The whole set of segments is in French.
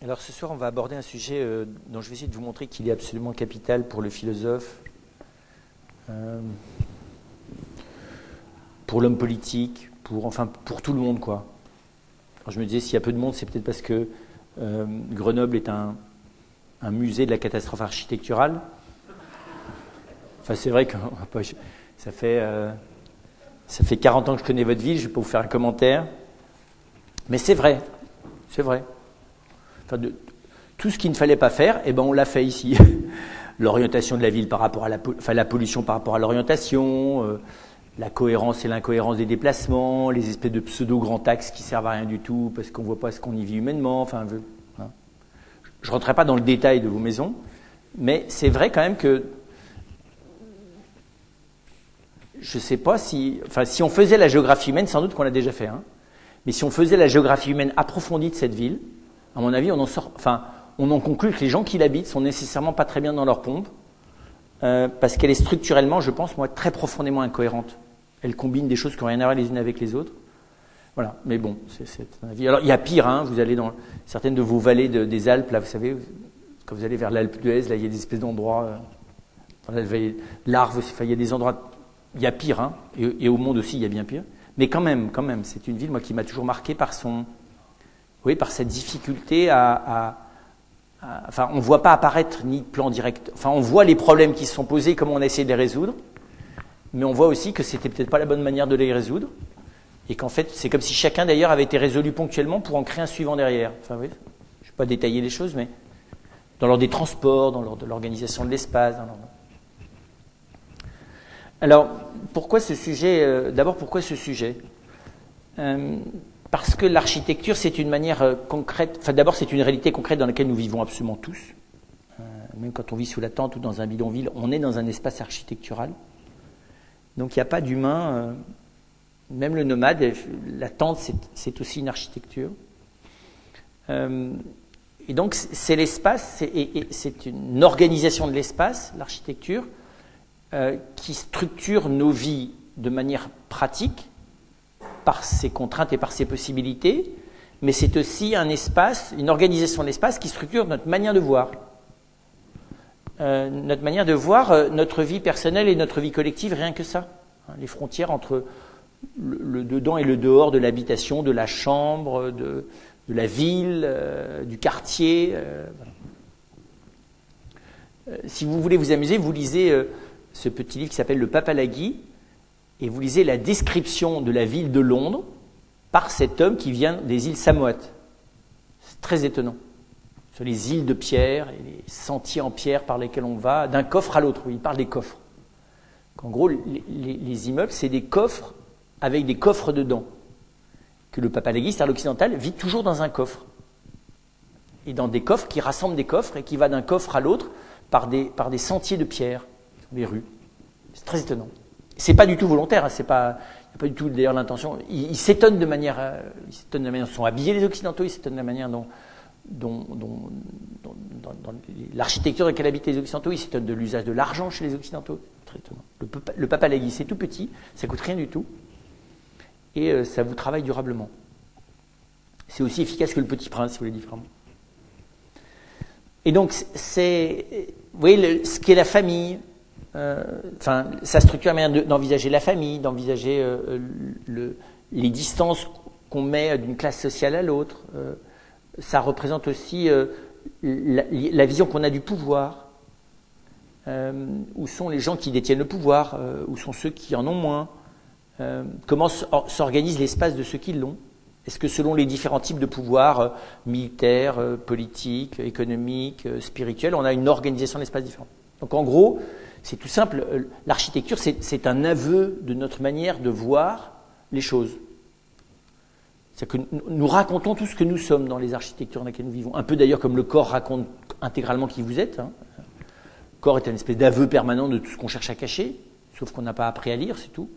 Alors ce soir, on va aborder un sujet dont je vais essayer de vous montrer qu'il est absolument capital pour le philosophe, pour l'homme politique, pour tout le monde, quoi. Alors, je me disais, s'il y a peu de monde, c'est peut-être parce que Grenoble est un musée de la catastrophe architecturale. Enfin, c'est vrai que ça fait 40 ans que je connais votre ville, je ne vais pas vous faire un commentaire. Mais c'est vrai, c'est vrai. Enfin, tout ce qu'il ne fallait pas faire, eh ben, on l'a fait ici. L'orientation de la ville par rapport à la pollution par rapport à l'orientation, la cohérence et l'incohérence des déplacements, les espèces de pseudo-grands axes qui servent à rien du tout parce qu'on ne voit pas ce qu'on y vit humainement. Enfin, hein. Je ne rentrerai pas dans le détail de vos maisons, mais c'est vrai quand même que je ne sais pas si on faisait la géographie humaine, sans doute qu'on l'a déjà fait, hein, mais si on faisait la géographie humaine approfondie de cette ville, à mon avis, on en conclut que les gens qui l'habitent sont nécessairement pas très bien dans leur pompe, parce qu'elle est structurellement, je pense, moi, très profondément incohérente. Elle combine des choses qui n'ont rien à voir les unes avec les autres. Voilà, mais bon, c'est un avis. Alors, il y a pire, hein, vous allez dans certaines de vos vallées des Alpes, là, vous savez, quand vous allez vers l'Alpe d'Huez, là, il y a des espèces d'endroits, dans la vallée l'Arve, il y a des endroits, il y a pire, hein, et au monde aussi, il y a bien pire. Mais quand même, c'est une ville, moi, qui m'a toujours marqué par cette difficulté on ne voit pas apparaître ni de plan direct. Enfin, on voit les problèmes qui se sont posés, comment on a essayé de les résoudre, mais on voit aussi que c'était peut-être pas la bonne manière de les résoudre, et qu'en fait, c'est comme si chacun d'ailleurs avait été résolu ponctuellement pour en créer un suivant derrière. Enfin, oui, je ne vais pas détailler les choses, mais dans l'ordre des transports, dans l'ordre de l'organisation de l'espace. Alors, pourquoi ce sujet D'abord, pourquoi ce sujet Parce que l'architecture, c'est une manière concrète, d'abord c'est une réalité concrète dans laquelle nous vivons absolument tous. Même quand on vit sous la tente ou dans un bidonville, on est dans un espace architectural. Donc il n'y a pas d'humain, même le nomade, la tente c'est aussi une architecture. Et donc c'est l'espace, c'est une organisation de l'espace, l'architecture, qui structure nos vies de manière pratique, par ses contraintes et par ses possibilités, mais c'est aussi un espace, une organisation de l'espace qui structure notre manière de voir. Notre vie personnelle et notre vie collective, rien que ça. Les frontières entre le dedans et le dehors de l'habitation, de la chambre, de la ville, du quartier. Si vous voulez vous amuser, vous lisez ce petit livre qui s'appelle Le Papalagui, et vous lisez la description de la ville de Londres par cet homme qui vient des îles Samoates. C'est très étonnant. Sur les îles de pierre et les sentiers en pierre par lesquels on va, d'un coffre à l'autre. Il parle des coffres. En gros, les immeubles, c'est des coffres avec des coffres dedans. Que le Papalagui, c'est-à-dire l'occidental, vit toujours dans un coffre. Et dans des coffres qui rassemblent des coffres et qui va d'un coffre à l'autre par des sentiers de pierre, des rues. C'est très étonnant. C'est pas du tout volontaire, hein, il n'y a pas du tout d'ailleurs l'intention. Ils s'étonnent de manière dont sont habillés les Occidentaux, ils s'étonnent de la manière dont dans l'architecture dans laquelle habitent les Occidentaux, ils s'étonnent de l'usage de l'argent chez les Occidentaux. Très étonnant. Le Papalagui, c'est tout petit, ça coûte rien du tout, et ça vous travaille durablement. C'est aussi efficace que le Petit Prince, si vous voulez différemment. Et donc, vous voyez, ce qu'est la famille. Ça structure la manière d'envisager la famille, d'envisager les distances qu'on met d'une classe sociale à l'autre. Ça représente aussi la vision qu'on a du pouvoir. Où sont les gens qui détiennent le pouvoir, où sont ceux qui en ont moins, comment s'organise l'espace de ceux qui l'ont. Est-ce que selon les différents types de pouvoirs, militaires, politiques, économiques, spirituels, on a une organisation de l'espace différente. Donc en gros, c'est tout simple, l'architecture, c'est un aveu de notre manière de voir les choses. C'est-à-dire que nous racontons tout ce que nous sommes dans les architectures dans lesquelles nous vivons. Un peu d'ailleurs comme le corps raconte intégralement qui vous êtes. Hein. Le corps est une espèce d'aveu permanent de tout ce qu'on cherche à cacher, sauf qu'on n'a pas appris à lire, c'est tout.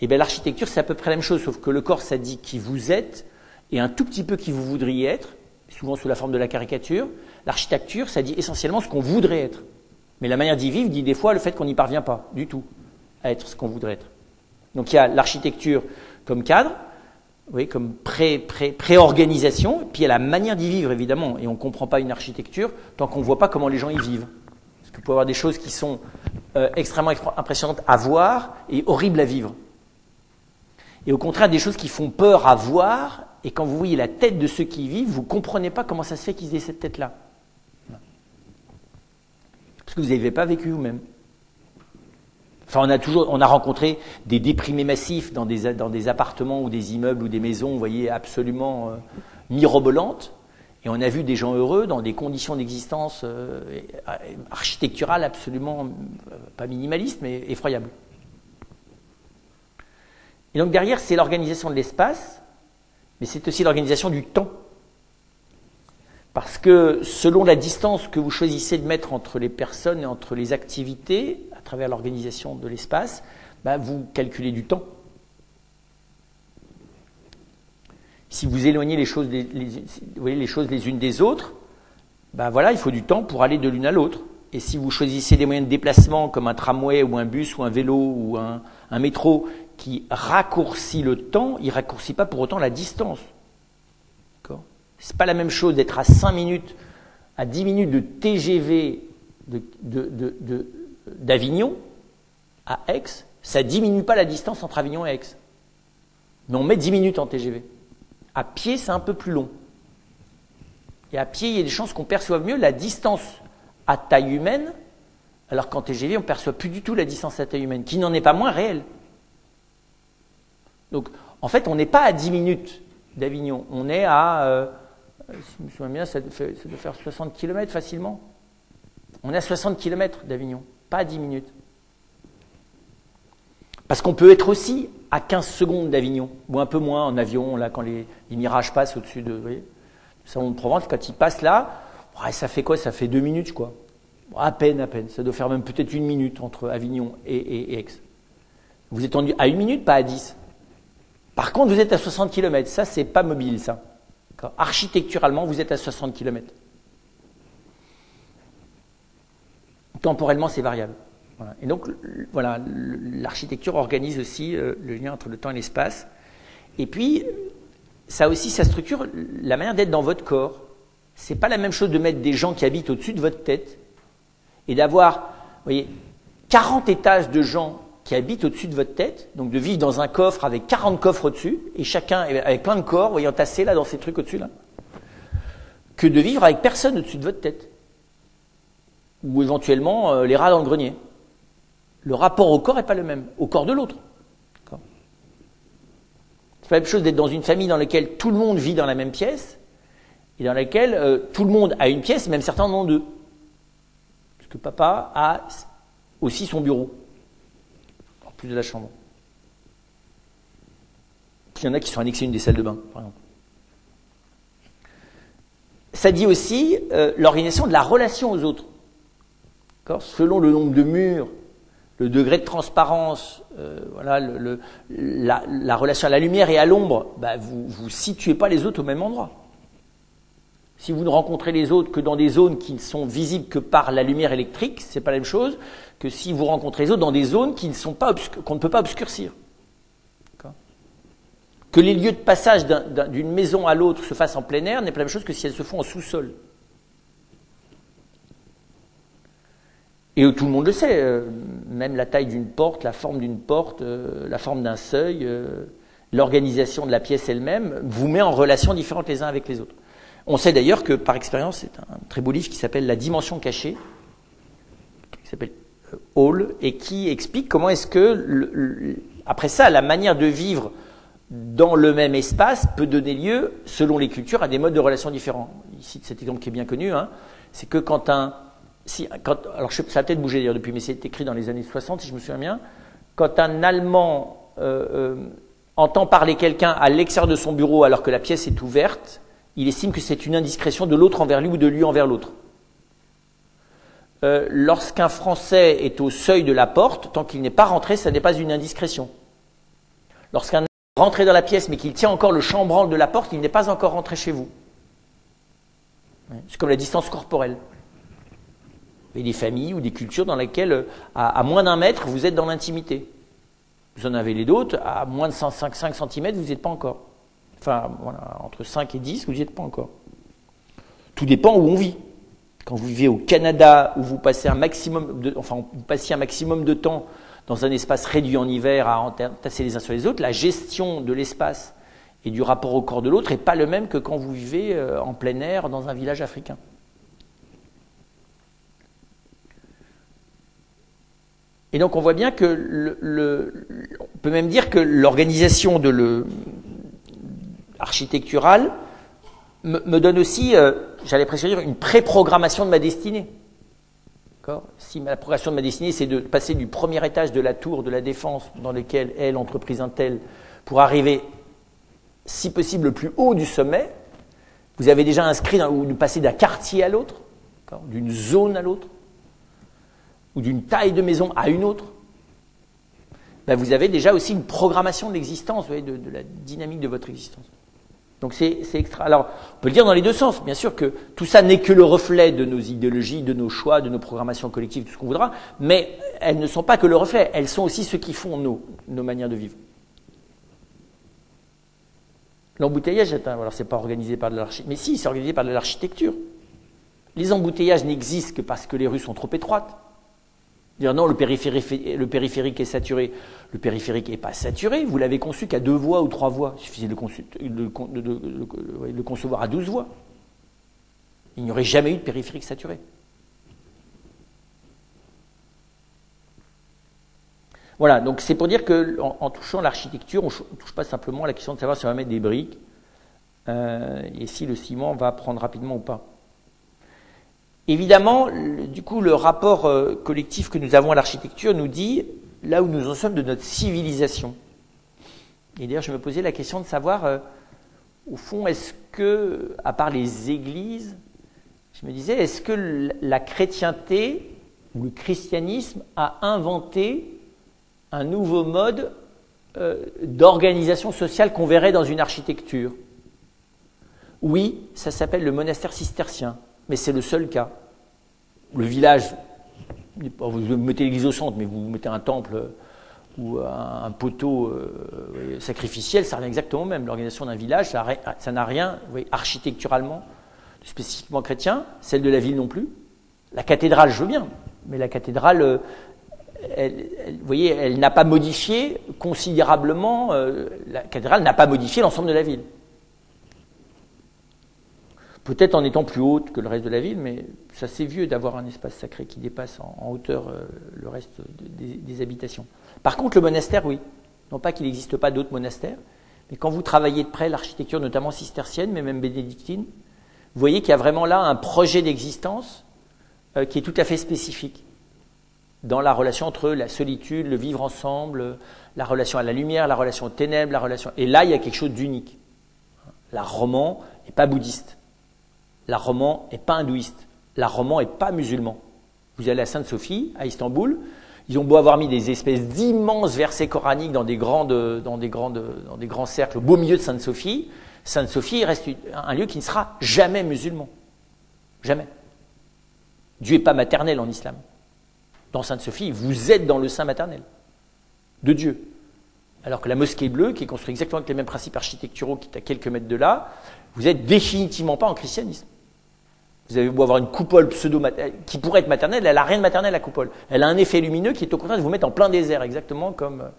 Et bien l'architecture, c'est à peu près la même chose, sauf que le corps, ça dit qui vous êtes, et un tout petit peu qui vous voudriez être, souvent sous la forme de la caricature. L'architecture, ça dit essentiellement ce qu'on voudrait être. Mais la manière d'y vivre dit des fois le fait qu'on n'y parvient pas du tout à être ce qu'on voudrait être. Donc il y a l'architecture comme cadre, oui, comme pré-organisation, et puis il y a la manière d'y vivre, évidemment, et on ne comprend pas une architecture tant qu'on ne voit pas comment les gens y vivent. Parce qu'il peut y avoir des choses qui sont extrêmement impressionnantes à voir et horribles à vivre. Et au contraire, des choses qui font peur à voir, et quand vous voyez la tête de ceux qui y vivent, vous ne comprenez pas comment ça se fait qu'ils aient cette tête-là. Parce que vous n'avez pas vécu vous-même. Enfin, on a rencontré des déprimés massifs dans des appartements ou des immeubles ou des maisons, vous voyez, absolument mirobolantes. Et on a vu des gens heureux dans des conditions d'existence architecturales absolument, pas minimalistes, mais effroyables. Et donc derrière, c'est l'organisation de l'espace, mais c'est aussi l'organisation du temps. Parce que selon la distance que vous choisissez de mettre entre les personnes et entre les activités, à travers l'organisation de l'espace, vous calculez du temps. Si vous éloignez les choses les unes des autres, voilà, il faut du temps pour aller de l'une à l'autre. Et si vous choisissez des moyens de déplacement comme un tramway ou un bus ou un vélo ou un métro qui raccourcit le temps, il ne raccourcit pas pour autant la distance. Ce n'est pas la même chose d'être à 5 minutes, à 10 minutes de TGV d'Avignon à Aix. Ça ne diminue pas la distance entre Avignon et Aix. Mais on met 10 minutes en TGV. À pied, c'est un peu plus long. Et à pied, il y a des chances qu'on perçoive mieux la distance à taille humaine, alors qu'en TGV, on ne perçoit plus du tout la distance à taille humaine, qui n'en est pas moins réelle. Donc, en fait, on n'est pas à 10 minutes d'Avignon. On est à... si je me souviens bien, ça doit faire 60 km facilement. On est à 60 km d'Avignon, pas à 10 minutes. Parce qu'on peut être aussi à 15 secondes d'Avignon, ou un peu moins en avion, là, quand les mirages passent au-dessus de... Vous voyez, le salon de Provence, quand ils passent là, ça fait quoi? Ça fait 2 minutes, quoi. À peine. Ça doit faire même peut-être 1 minute entre Avignon et Aix. Vous êtes à 1 minute, pas à 10. Par contre, vous êtes à 60 km. Ça, c'est pas mobile, ça. Architecturalement, vous êtes à 60 km. Temporellement, c'est variable. Voilà. Et donc, voilà, l'architecture organise aussi le lien entre le temps et l'espace. Et puis, ça aussi, ça structure la manière d'être dans votre corps. C'est pas la même chose de mettre des gens qui habitent au-dessus de votre tête et d'avoir, vous voyez, 40 étages de gens qui habitent au-dessus de votre tête, donc de vivre dans un coffre avec 40 coffres au-dessus, et chacun avec plein de corps, vous voyez, entassés là dans ces trucs au-dessus là, que de vivre avec personne au-dessus de votre tête. Ou éventuellement les rats dans le grenier. Le rapport au corps n'est pas le même, au corps de l'autre. C'est pas la même chose d'être dans une famille dans laquelle tout le monde vit dans la même pièce, et dans laquelle tout le monde a une pièce, même certains en ont 2. Parce que papa a aussi son bureau. De la chambre. Il y en a qui sont annexés à une des salles de bain, par exemple. Ça dit aussi l'organisation de la relation aux autres. Selon le nombre de murs, le degré de transparence, voilà, la relation à la lumière et à l'ombre, vous ne situez pas les autres au même endroit. Si vous ne rencontrez les autres que dans des zones qui ne sont visibles que par la lumière électrique, c'est pas la même chose que si vous rencontrez les autres dans des zones qui ne sont pas qu'on ne peut pas obscurcir. Que les lieux de passage d'une maison à l'autre se fassent en plein air n'est pas la même chose que si elles se font en sous-sol. Et tout le monde le sait, même la taille d'une porte, la forme d'une porte, la forme d'un seuil, l'organisation de la pièce elle-même vous met en relations différentes les uns avec les autres. On sait d'ailleurs que, par expérience, c'est un très beau livre qui s'appelle La dimension cachée, qui s'appelle Hall, et qui explique comment est-ce que, après ça, la manière de vivre dans le même espace peut donner lieu, selon les cultures, à des modes de relations différents. Ici, cet exemple qui est bien connu, c'est que alors ça a peut-être bougé d'ailleurs depuis, mais c'est écrit dans les années 60, si je me souviens bien, quand un Allemand entend parler quelqu'un à l'extérieur de son bureau alors que la pièce est ouverte, il estime que c'est une indiscrétion de l'autre envers lui ou de lui envers l'autre. Lorsqu'un Français est au seuil de la porte, tant qu'il n'est pas rentré, ça n'est pas une indiscrétion. Lorsqu'un est rentré dans la pièce mais qu'il tient encore le chambranle de la porte, il n'est pas encore rentré chez vous. C'est comme la distance corporelle. Il y a des familles ou des cultures dans lesquelles, à moins d'1 mètre, vous êtes dans l'intimité. Vous en avez les d'autres, à moins de 5 cm, vous n'y êtes pas encore. Enfin, voilà, entre 5 et 10, vous n'y êtes pas encore. Tout dépend où on vit. Quand vous vivez au Canada, où vous passez un maximum vous passiez un maximum de temps dans un espace réduit en hiver à entasser les uns sur les autres, la gestion de l'espace et du rapport au corps de l'autre n'est pas le même que quand vous vivez en plein air dans un village africain. Et donc on voit bien que on peut même dire que l'organisation architecturale me donne aussi, j'allais presque dire, une pré-programmation de ma destinée. Si la programmation de ma destinée, c'est de passer du premier étage de la tour de la Défense dans lequel est l'entreprise Intel pour arriver, si possible, le plus haut du sommet, vous avez déjà inscrit ou de passer d'un quartier à l'autre, d'une zone à l'autre, ou d'une taille de maison à une autre, ben vous avez déjà aussi une programmation de l'existence, vous voyez, de la dynamique de votre existence. Donc c'est extra. Alors, on peut le dire dans les deux sens. Bien sûr que tout ça n'est que le reflet de nos idéologies, de nos choix, de nos programmations collectives, tout ce qu'on voudra, mais elles ne sont pas que le reflet, elles sont aussi ce qui font nos manières de vivre. L'embouteillage, alors c'est pas organisé par de l'architecture, mais si, c'est organisé par de l'architecture. Les embouteillages n'existent que parce que les rues sont trop étroites. Dire non, le périphérique est saturé. Le périphérique n'est pas saturé. Vous l'avez conçu qu'à 2 voies ou 3 voies. Il suffisait de le concevoir à 12 voies. Il n'y aurait jamais eu de périphérique saturé. Voilà, donc c'est pour dire qu'en touchant l'architecture, on ne touche pas simplement à la question de savoir si on va mettre des briques et si le ciment va prendre rapidement ou pas. Évidemment, du coup, le rapport collectif que nous avons à l'architecture nous dit là où nous en sommes de notre civilisation. Et d'ailleurs, je me posais la question de savoir, au fond, est-ce que, à part les églises, je me disais, est-ce que la chrétienté ou le christianisme a inventé un nouveau mode d'organisation sociale qu'on verrait dans une architecture? Oui, ça s'appelle le monastère cistercien. Mais c'est le seul cas. Le village, vous mettez l'église au centre, mais vous mettez un temple ou un poteau sacrificiel, ça revient exactement au même. L'organisation d'un village, ça n'a rien, vous voyez, architecturalement, spécifiquement chrétien, celle de la ville non plus. La cathédrale, je veux bien, mais la cathédrale, vous voyez, elle n'a pas modifié considérablement, la cathédrale n'a pas modifié l'ensemble de la ville. Peut-être en étant plus haute que le reste de la ville, mais c'est assez vieux d'avoir un espace sacré qui dépasse en hauteur le reste des habitations. Par contre, le monastère, oui. Non pas qu'il n'existe pas d'autres monastères, mais quand vous travaillez de près l'architecture, notamment cistercienne, mais même bénédictine, vous voyez qu'il y a vraiment là un projet d'existence qui est tout à fait spécifique dans la relation entre la solitude, le vivre ensemble, la relation à la lumière, la relation aux ténèbres, la relation... Et là, il y a quelque chose d'unique. L'art roman n'est pas bouddhiste. L'art roman n'est pas hindouiste. L'art roman n'est pas musulman. Vous allez à Sainte-Sophie, à Istanbul, ils ont beau avoir mis des espèces d'immenses versets coraniques dans des grands cercles au beau milieu de Sainte-Sophie. Sainte-Sophie reste un lieu qui ne sera jamais musulman. Jamais. Dieu n'est pas maternel en islam. Dans Sainte-Sophie, vous êtes dans le sein maternel de Dieu. Alors que la mosquée bleue, qui est construite exactement avec les mêmes principes architecturaux, qui est à quelques mètres de là, vous n'êtes définitivement pas en christianisme. Vous avez beau avoir une coupole qui pourrait être maternelle, elle n'a rien de maternel, la coupole. Elle a un effet lumineux qui est au contraire de vous mettre en plein désert, exactement comme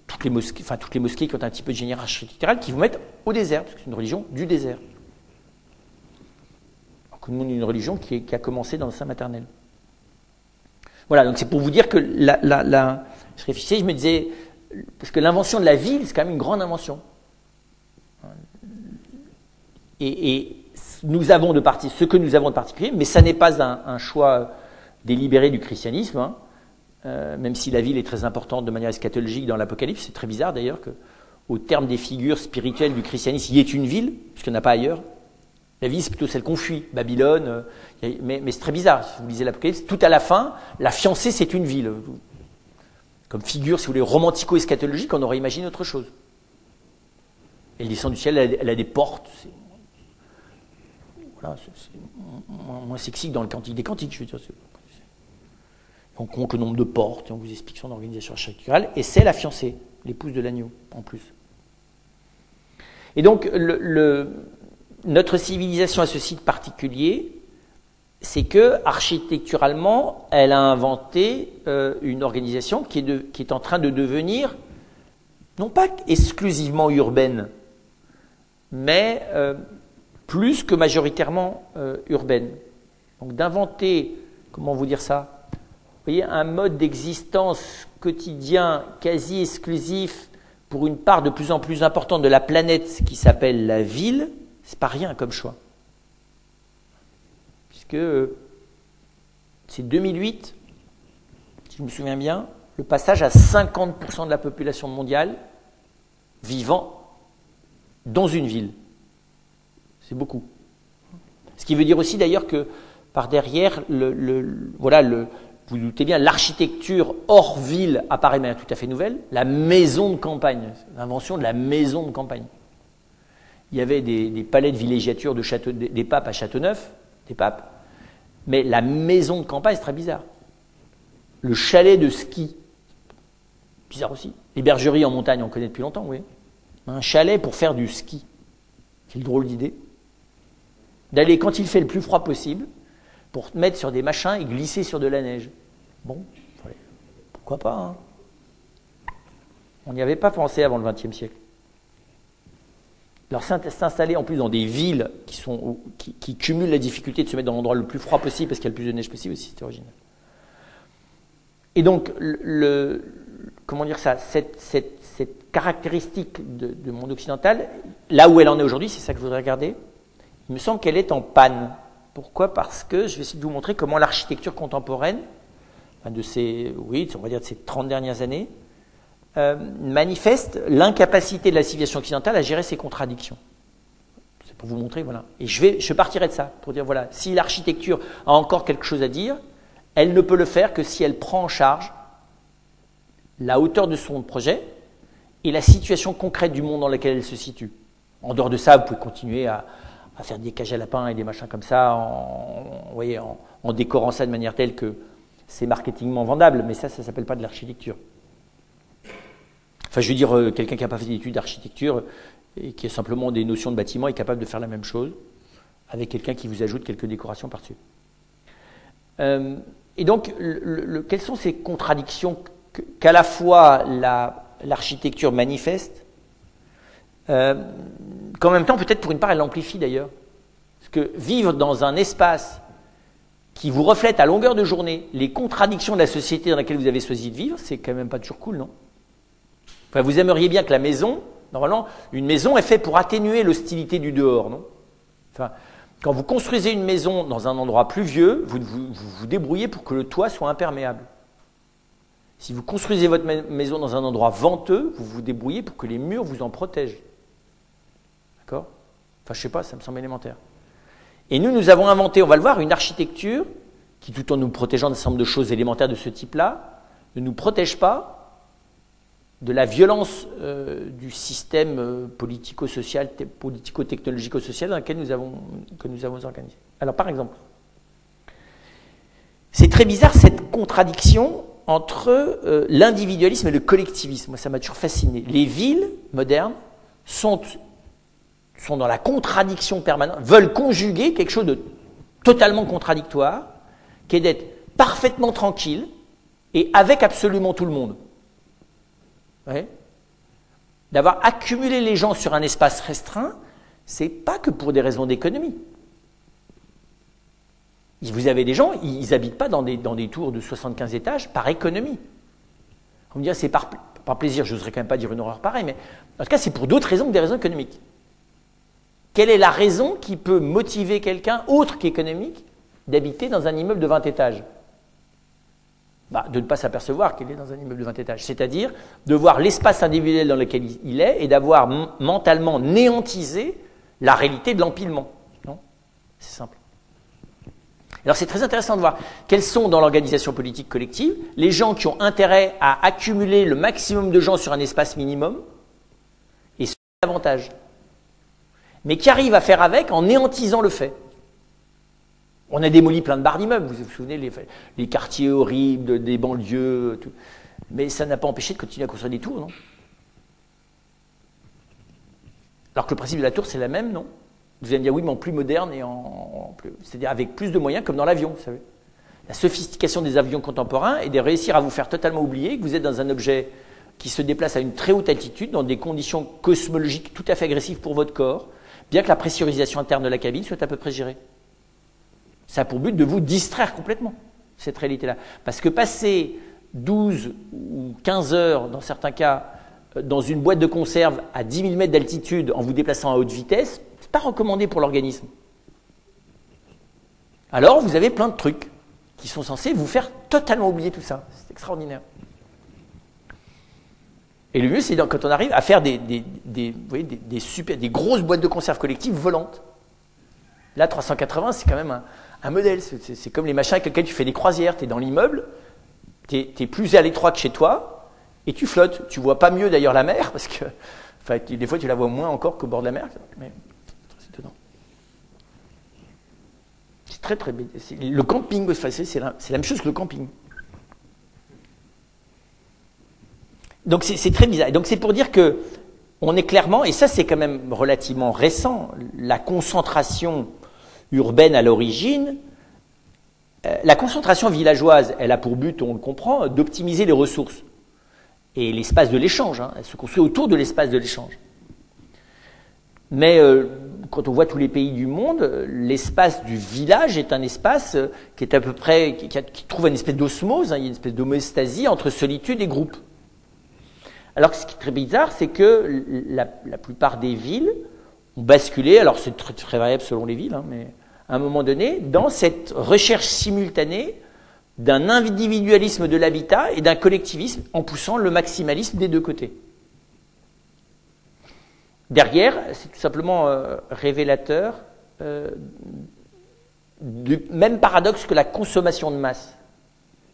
toutes les mosquées qui ont un petit peu de génie architectural, qui vous mettent au désert, parce que c'est une religion du désert. Donc nous, on est une religion qui a commencé dans le sein maternel. Voilà, donc c'est pour vous dire que je réfléchissais, je me disais, parce que l'invention de la ville, c'est quand même une grande invention. Et nous avons ce que nous avons de particulier, mais ça n'est pas un choix délibéré du christianisme, même si la ville est très importante de manière eschatologique dans l'Apocalypse. C'est très bizarre d'ailleurs qu'au terme des figures spirituelles du christianisme, il y ait une ville, puisqu'il n'y en a pas ailleurs. La ville, c'est plutôt celle qu'on fuit, Babylone, mais c'est très bizarre. Si vous lisez l'Apocalypse, tout à la fin, la fiancée, c'est une ville. Comme figure, si vous voulez, romantico-eschatologique, on aurait imaginé autre chose. Elle descend du ciel, elle a des portes. Voilà, c'est moins sexy que dans le Cantique des Cantiques, je veux dire. On compte le nombre de portes, et on vous explique son organisation architecturale, et c'est la fiancée, l'épouse de l'agneau, en plus. Et donc, notre civilisation a ce site particulier, c'est que, architecturalement, elle a inventé une organisation qui est en train de devenir, non pas exclusivement urbaine, mais plus que majoritairement urbaine. Donc d'inventer, comment vous dire ça, vous voyez, un mode d'existence quotidien quasi exclusif pour une part de plus en plus importante de la planète qui s'appelle la ville, c'est pas rien comme choix. Puisque c'est 2008, si je me souviens bien, le passage à 50% de la population mondiale vivant dans une ville. C'est beaucoup. Ce qui veut dire aussi d'ailleurs que par derrière, vous doutez bien, l'architecture hors ville apparaît de manière tout à fait nouvelle. La maison de campagne, l'invention de la maison de campagne. Il y avait des palais de villégiature des papes à Châteauneuf, des papes, mais la maison de campagne, c'est très bizarre. Le chalet de ski, bizarre aussi. Les bergeries en montagne, on connaît depuis longtemps, oui. Un chalet pour faire du ski. Quelle drôle d'idée. D'aller, quand il fait le plus froid possible, pour te mettre sur des machins et glisser sur de la neige. Bon, pourquoi pas, hein. On n'y avait pas pensé avant le XXe siècle. Alors s'installer en plus dans des villes qui cumulent la difficulté de se mettre dans l'endroit le plus froid possible parce qu'il y a le plus de neige possible aussi, c'est original. Et donc, comment dire ça, cette caractéristique du monde occidental, là où elle en est aujourd'hui, c'est ça que je voudrais regarder, il me semble qu'elle est en panne. Pourquoi? Parce que je vais essayer de vous montrer comment l'architecture contemporaine, de ces 30 dernières années, manifeste l'incapacité de la civilisation occidentale à gérer ses contradictions. C'est pour vous montrer, voilà. Et je partirai de ça, pour dire, voilà, si l'architecture a encore quelque chose à dire, elle ne peut le faire que si elle prend en charge la hauteur de son projet et la situation concrète du monde dans lequel elle se situe. En dehors de ça, vous pouvez continuer à faire des cages à lapins et des machins comme ça, en décorant ça de manière telle que c'est marketingement vendable, mais ça ne s'appelle pas de l'architecture. Enfin, je veux dire, quelqu'un qui n'a pas fait d'études d'architecture et qui a simplement des notions de bâtiment est capable de faire la même chose avec quelqu'un qui vous ajoute quelques décorations par-dessus. Et donc, quelles sont ces contradictions qu'à la fois l'architecture manifeste, qu'en même temps, peut-être pour une part, elle l'amplifie d'ailleurs. Parce que vivre dans un espace qui vous reflète à longueur de journée les contradictions de la société dans laquelle vous avez choisi de vivre, c'est quand même pas toujours cool, non? Enfin, vous aimeriez bien que la maison, normalement, une maison est faite pour atténuer l'hostilité du dehors, non? Enfin, quand vous construisez une maison dans un endroit pluvieux, vous vous débrouillez pour que le toit soit imperméable. Si vous construisez votre maison dans un endroit venteux, vous vous débrouillez pour que les murs vous en protègent. D'accord? Enfin, je ne sais pas, ça me semble élémentaire. Et nous avons inventé, on va le voir, une architecture qui, tout en nous protégeant d'un certain nombre de choses élémentaires de ce type-là, ne nous protège pas de la violence du système politico-social, politico-technologico-social dans lequel que nous avons organisé. Alors, par exemple, c'est très bizarre cette contradiction entre l'individualisme et le collectivisme. Moi, ça m'a toujours fasciné. Les villes modernes sont dans la contradiction permanente, veulent conjuguer quelque chose de totalement contradictoire, qui est d'être parfaitement tranquille et avec absolument tout le monde. Ouais. D'avoir accumulé les gens sur un espace restreint, c'est pas que pour des raisons d'économie. Vous avez des gens, ils n'habitent pas dans des tours de 75 étages par économie. On me dit, c'est par plaisir, je n'oserais quand même pas dire une horreur pareille, mais en tout cas, c'est pour d'autres raisons que des raisons économiques. Quelle est la raison qui peut motiver quelqu'un, autre qu'économique, d'habiter dans un immeuble de 20 étages? De ne pas s'apercevoir qu'il est dans un immeuble de 20 étages. C'est-à-dire de voir l'espace individuel dans lequel il est et d'avoir mentalement néantisé la réalité de l'empilement. Non? C'est simple. Alors c'est très intéressant de voir quels sont dans l'organisation politique collective les gens qui ont intérêt à accumuler le maximum de gens sur un espace minimum et ceux qui ont l'avantage, mais qui arrivent à faire avec en néantisant le fait. On a démoli plein de barres d'immeubles, vous vous souvenez, les quartiers horribles, des banlieues, tout. Mais ça n'a pas empêché de continuer à construire des tours, non? Alors que le principe de la tour, c'est la même, non? Vous allez me dire, oui, mais en plus moderne et c'est-à-dire avec plus de moyens, comme dans l'avion, vous savez. La sophistication des avions contemporains est de réussir à vous faire totalement oublier que vous êtes dans un objet qui se déplace à une très haute altitude, dans des conditions cosmologiques tout à fait agressives pour votre corps, bien que la pressurisation interne de la cabine soit à peu près gérée. Ça a pour but de vous distraire complètement, cette réalité-là. Parce que passer 12 ou 15 heures, dans certains cas, dans une boîte de conserve à 10 000 mètres d'altitude en vous déplaçant à haute vitesse, ce n'est pas recommandé pour l'organisme. Alors, vous avez plein de trucs qui sont censés vous faire totalement oublier tout ça. C'est extraordinaire. Et le mieux, c'est quand on arrive à faire des grosses boîtes de conserve collectives volantes. Là, 380, c'est quand même un modèle. C'est comme les machins avec lesquels tu fais des croisières. Tu es dans l'immeuble, tu es plus à l'étroit que chez toi, et tu flottes. Tu vois pas mieux d'ailleurs la mer, parce que des fois tu la vois moins encore qu'au bord de la mer. Mais c'est étonnant. C'est très très bien. Le camping, c'est la même chose que le camping. Donc c'est très bizarre. Et donc c'est pour dire que on est clairement, et ça c'est quand même relativement récent, la concentration urbaine à l'origine. La concentration villageoise, elle a pour but, on le comprend, d'optimiser les ressources et l'espace de l'échange. Elle se construit autour de l'espace de l'échange. Mais quand on voit tous les pays du monde, l'espace du village est un espace qui est à peu près, qui trouve une espèce d'osmose, il y a une espèce d'homéostasie entre solitude et groupe. Alors que ce qui est très bizarre, c'est que la plupart des villes ont basculé, alors c'est très, très variable selon les villes, mais à un moment donné, dans cette recherche simultanée d'un individualisme de l'habitat et d'un collectivisme en poussant le maximalisme des deux côtés. Derrière, c'est tout simplement révélateur du même paradoxe que la consommation de masse.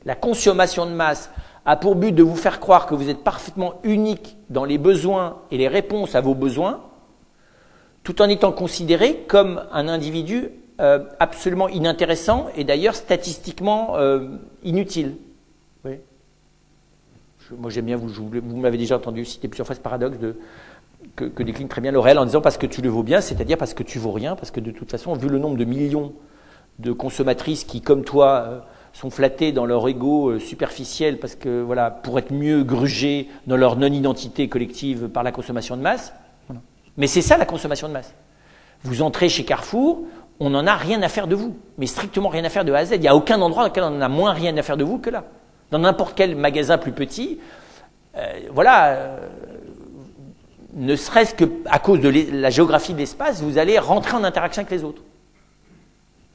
La consommation de masse a pour but de vous faire croire que vous êtes parfaitement unique dans les besoins et les réponses à vos besoins, tout en étant considéré comme un individu absolument inintéressant et d'ailleurs statistiquement inutile. Oui. Moi j'aime bien, vous m'avez déjà entendu citer plusieurs fois ce paradoxe que décline très bien Laurel en disant parce que tu le vaux bien, c'est-à-dire parce que tu vaux rien, parce que de toute façon, vu le nombre de millions de consommatrices qui, comme toi, sont flattées dans leur ego superficiel parce que voilà, pour être mieux grugées dans leur non-identité collective par la consommation de masse. Voilà. Mais c'est ça la consommation de masse. Vous entrez chez Carrefour, on n'en a rien à faire de vous, mais strictement rien à faire de A à Z. Il n'y a aucun endroit dans lequel on en a moins rien à faire de vous que là. Dans n'importe quel magasin plus petit, ne serait-ce qu'à cause de la géographie de l'espace, vous allez rentrer en interaction avec les autres.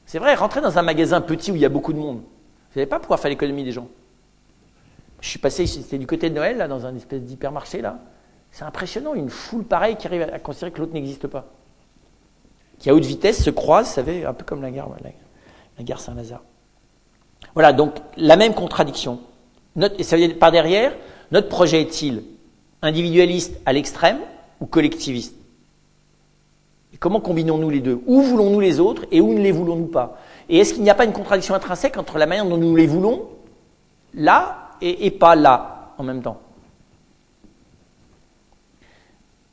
C'est vrai, rentrer dans un magasin petit où il y a beaucoup de monde, vous n'allez pas pouvoir faire l'économie des gens. Je suis passé, c'était du côté de Noël, là, dans un espèce d'hypermarché, là. C'est impressionnant, une foule pareille qui arrive à considérer que l'autre n'existe pas. Qui à haute vitesse se croise, vous savez, un peu comme la gare Saint-Lazare. Voilà, donc la même contradiction. Et ça veut dire par derrière, notre projet est-il individualiste à l'extrême ou collectiviste? Et comment combinons-nous les deux? Où voulons-nous les autres et où ne les voulons-nous pas? Et est-ce qu'il n'y a pas une contradiction intrinsèque entre la manière dont nous les voulons là et pas là en même temps?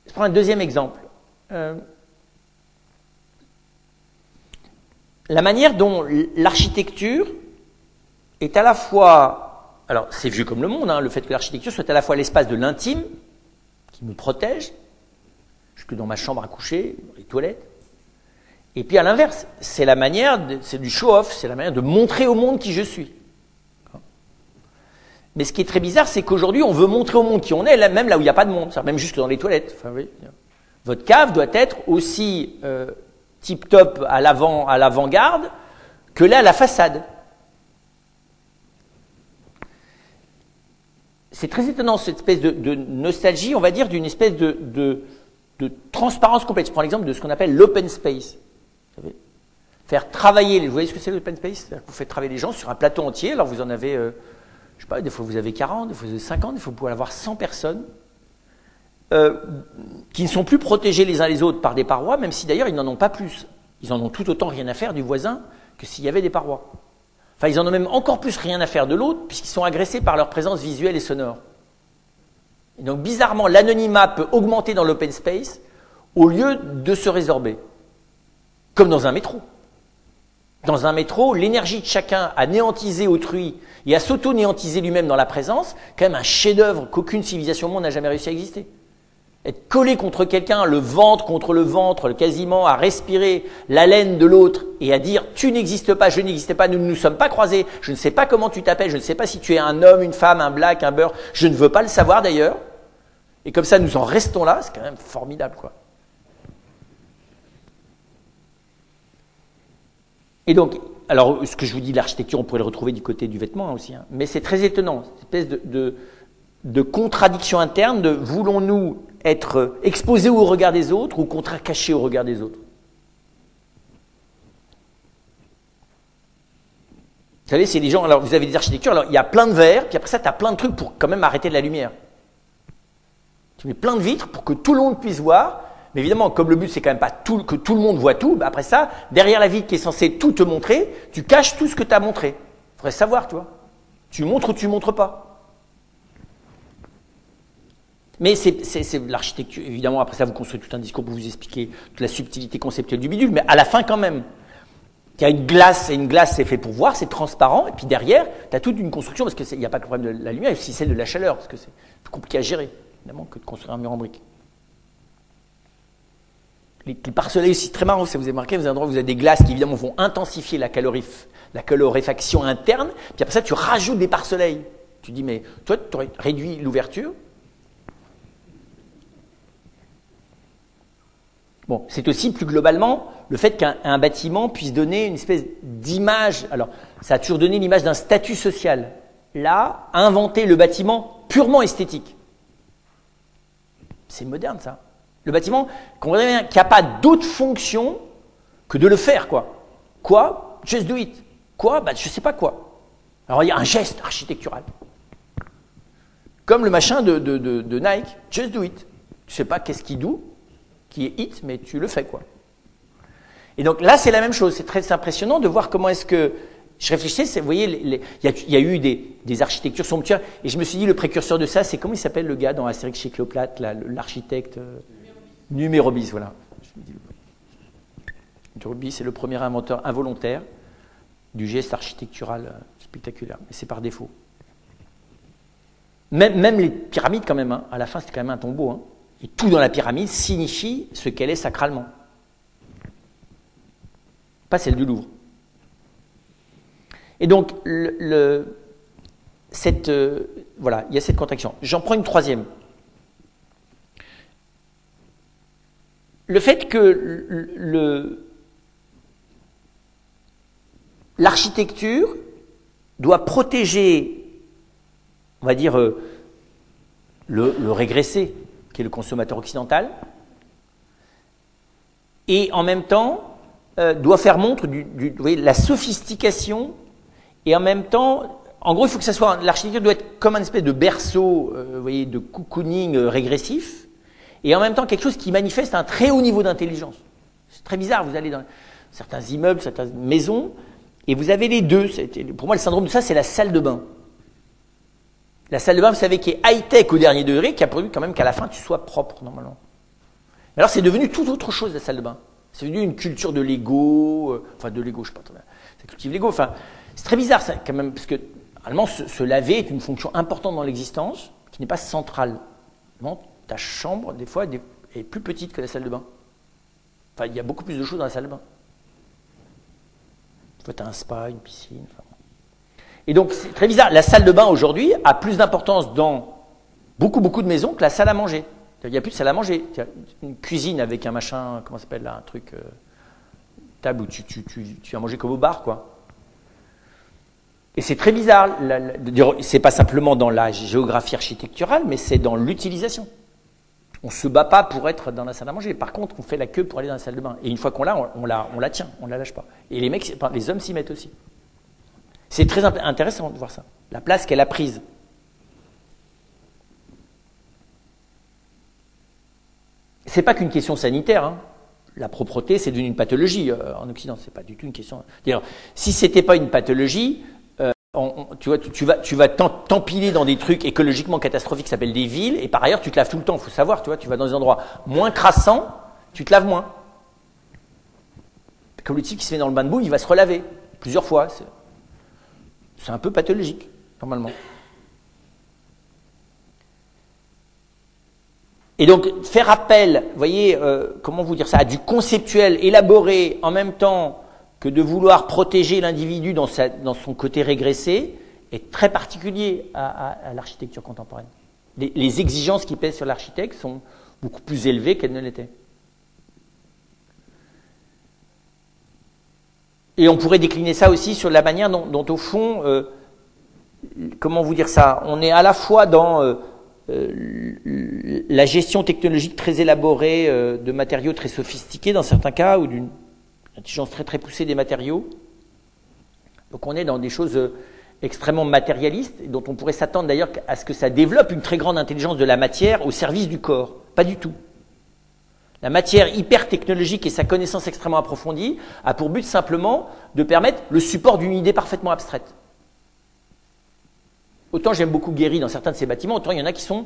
Je prends un deuxième exemple. La manière dont l'architecture est à la fois, alors c'est vieux comme le monde, le fait que l'architecture soit à la fois l'espace de l'intime, qui me protège, jusque dans ma chambre à coucher, les toilettes, et puis à l'inverse, c'est la manière, c'est du show-off, c'est la manière de montrer au monde qui je suis. Mais ce qui est très bizarre, c'est qu'aujourd'hui, on veut montrer au monde qui on est, même là où il n'y a pas de monde, même jusque dans les toilettes. Enfin, oui. Votre cave doit être aussi tip-top à l'avant-garde que là, à la façade. C'est très étonnant, cette espèce de nostalgie, on va dire, d'une espèce de transparence complète. Je prends l'exemple de ce qu'on appelle l'open space. Vous savez, faire travailler, vous voyez ce que c'est l'open space? Vous faites travailler les gens sur un plateau entier, alors vous en avez, je sais pas, des fois vous avez 40, des fois vous avez 50, des fois vous pouvez avoir 100 personnes qui ne sont plus protégés les uns les autres par des parois, même si d'ailleurs ils n'en ont pas plus. Ils en ont tout autant rien à faire du voisin que s'il y avait des parois. Enfin, ils en ont même encore plus rien à faire de l'autre, puisqu'ils sont agressés par leur présence visuelle et sonore. Et donc, bizarrement, l'anonymat peut augmenter dans l'open space au lieu de se résorber. Comme dans un métro. Dans un métro, l'énergie de chacun à néantiser autrui et à s'auto-néantiser lui-même dans la présence, quand même un chef-d'œuvre qu'aucune civilisation au monde n'a jamais réussi à exister. Être collé contre quelqu'un, le ventre contre le ventre, quasiment à respirer l'haleine de l'autre et à dire « tu n'existes pas, je n'existe pas, nous ne nous sommes pas croisés, je ne sais pas comment tu t'appelles, je ne sais pas si tu es un homme, une femme, un black, un beurre, je ne veux pas le savoir d'ailleurs. » Et comme ça, nous en restons là, c'est quand même formidable, quoi. Et donc, alors ce que je vous dis, l'architecture, on pourrait le retrouver du côté du vêtement aussi, hein, mais c'est très étonnant, cette espèce de contradiction interne de voulons-nous être exposés au regard des autres ou au contraire cachés au regard des autres. Vous savez, c'est des gens, alors vous avez des architectures, alors il y a plein de verres, puis après ça, tu as plein de trucs pour quand même arrêter de la lumière. Tu mets plein de vitres pour que tout le monde puisse voir. Mais évidemment, comme le but, c'est quand même pas que tout le monde voit tout, bah après ça, derrière la vitre qui est censée tout te montrer, tu caches tout ce que tu as montré. Il faudrait savoir, tu vois. Tu montres ou tu montres pas. Mais c'est l'architecture. Évidemment, après ça, vous construisez tout un discours pour vous expliquer toute la subtilité conceptuelle du bidule, mais à la fin, quand même, il y a une glace, et une glace, c'est fait pour voir, c'est transparent, et puis derrière, tu as toute une construction, parce qu'il n'y a pas que le problème de la lumière, il y a aussi celle de la chaleur, parce que c'est plus compliqué à gérer, évidemment, que de construire un mur en briques. Les pare-soleils aussi, très marrant, ça vous avez marqué, vous avez un endroit où vous avez des glaces qui évidemment vont intensifier la caloréfaction interne, puis après ça tu rajoutes des pare-soleils. Tu dis mais toi tu aurais réduit l'ouverture. Bon, c'est aussi plus globalement le fait qu'un bâtiment puisse donner une espèce d'image, alors ça a toujours donné l'image d'un statut social. Là, inventer le bâtiment purement esthétique. C'est moderne ça. Le bâtiment, comprenez bien, qu'il n'y a pas d'autre fonction que de le faire, quoi. Quoi? Just do it. Quoi? Bah, je ne sais pas quoi. Alors, il y a un geste architectural. Comme le machin de Nike, just do it. Tu ne sais pas qu'est-ce qui do, qui est it, mais tu le fais, quoi. Et donc là, c'est la même chose. C'est très impressionnant de voir comment est-ce que... Je réfléchissais, vous voyez, il y a eu des architectures somptuaires, et je me suis dit, le précurseur de ça, c'est comment il s'appelle le gars dans Astérix chez Cléopâtre, l'architecte... Numérobis, voilà. Numérobis, c'est le premier inventeur involontaire du geste architectural spectaculaire. Mais c'est par défaut. Même les pyramides, quand même, hein, à la fin, c'était quand même un tombeau. Hein, et tout dans la pyramide signifie ce qu'elle est sacralement. Pas celle du Louvre. Et donc, voilà, il y a cette contraction. J'en prends une troisième. Le fait que l'architecture doit protéger, on va dire, le régressé, qui est le consommateur occidental, et en même temps doit faire montre vous voyez, la sophistication, et en même temps, en gros, il faut que ça soit, l'architecture doit être comme une espèce de berceau, vous voyez, de cocooning régressif, et en même temps quelque chose qui manifeste un très haut niveau d'intelligence. C'est très bizarre, vous allez dans certains immeubles, certaines maisons, et vous avez les deux. Pour moi, le syndrome de ça, c'est la salle de bain. La salle de bain, vous savez, qui est high-tech au dernier degré, qui a prévu quand même qu'à la fin, tu sois propre, normalement. Mais alors, c'est devenu tout autre chose, la salle de bain. C'est devenu une culture de Lego, enfin de Lego, je ne sais pas, ça cultive Lego, enfin, c'est très bizarre, ça, quand même, parce que, normalement, se laver est une fonction importante dans l'existence, qui n'est pas centrale. Ta chambre, des fois, est plus petite que la salle de bain. Enfin, il y a beaucoup plus de choses dans la salle de bain. Des fois, tu as un spa, une piscine. Enfin. Et donc, c'est très bizarre. La salle de bain, aujourd'hui, a plus d'importance dans beaucoup de maisons que la salle à manger. Il n'y a plus de salle à manger. Il y a une cuisine avec un machin, comment ça s'appelle là, un truc, table où tu vas manger comme au bar, quoi. Et c'est très bizarre. C'est pas simplement dans la géographie architecturale, mais c'est dans l'utilisation. On ne se bat pas pour être dans la salle à manger. Par contre, on fait la queue pour aller dans la salle de bain. Et une fois qu'on l'a, on la tient, on ne la lâche pas. Et les hommes s'y mettent aussi. C'est très intéressant de voir ça. La place qu'elle a prise. Ce n'est pas qu'une question sanitaire. Hein. La propreté, c'est devenu une pathologie en Occident. Ce n'est pas du tout une question. D'ailleurs, si ce n'était pas une pathologie, tu vas t'empiler dans des trucs écologiquement catastrophiques qui s'appellent des villes, et par ailleurs, tu te laves tout le temps. Il faut savoir, tu vas dans des endroits moins crassants, Tu te laves moins. Comme le type qui se met dans le bain de boue, il va se relaver plusieurs fois. C'est un peu pathologique, normalement. Et donc, faire appel, vous voyez, comment vous dire ça, à du conceptuel élaboré en même temps que de vouloir protéger l'individu dans son côté régressé, est très particulier à l'architecture contemporaine. Les exigences qui pèsent sur l'architecte sont beaucoup plus élevées qu'elles ne l'étaient. Et on pourrait décliner ça aussi sur la manière dont au fond, comment vous dire ça, on est à la fois dans la gestion technologique très élaborée de matériaux très sophistiqués dans certains cas, ou d'une intelligence très très poussée des matériaux. Donc on est dans des choses extrêmement matérialistes, dont on pourrait s'attendre d'ailleurs à ce que ça développe une très grande intelligence de la matière au service du corps. Pas du tout. La matière hyper technologique et sa connaissance extrêmement approfondie a pour but simplement de permettre le support d'une idée parfaitement abstraite. Autant j'aime beaucoup Guéry dans certains de ses bâtiments, autant il y en a qui sont...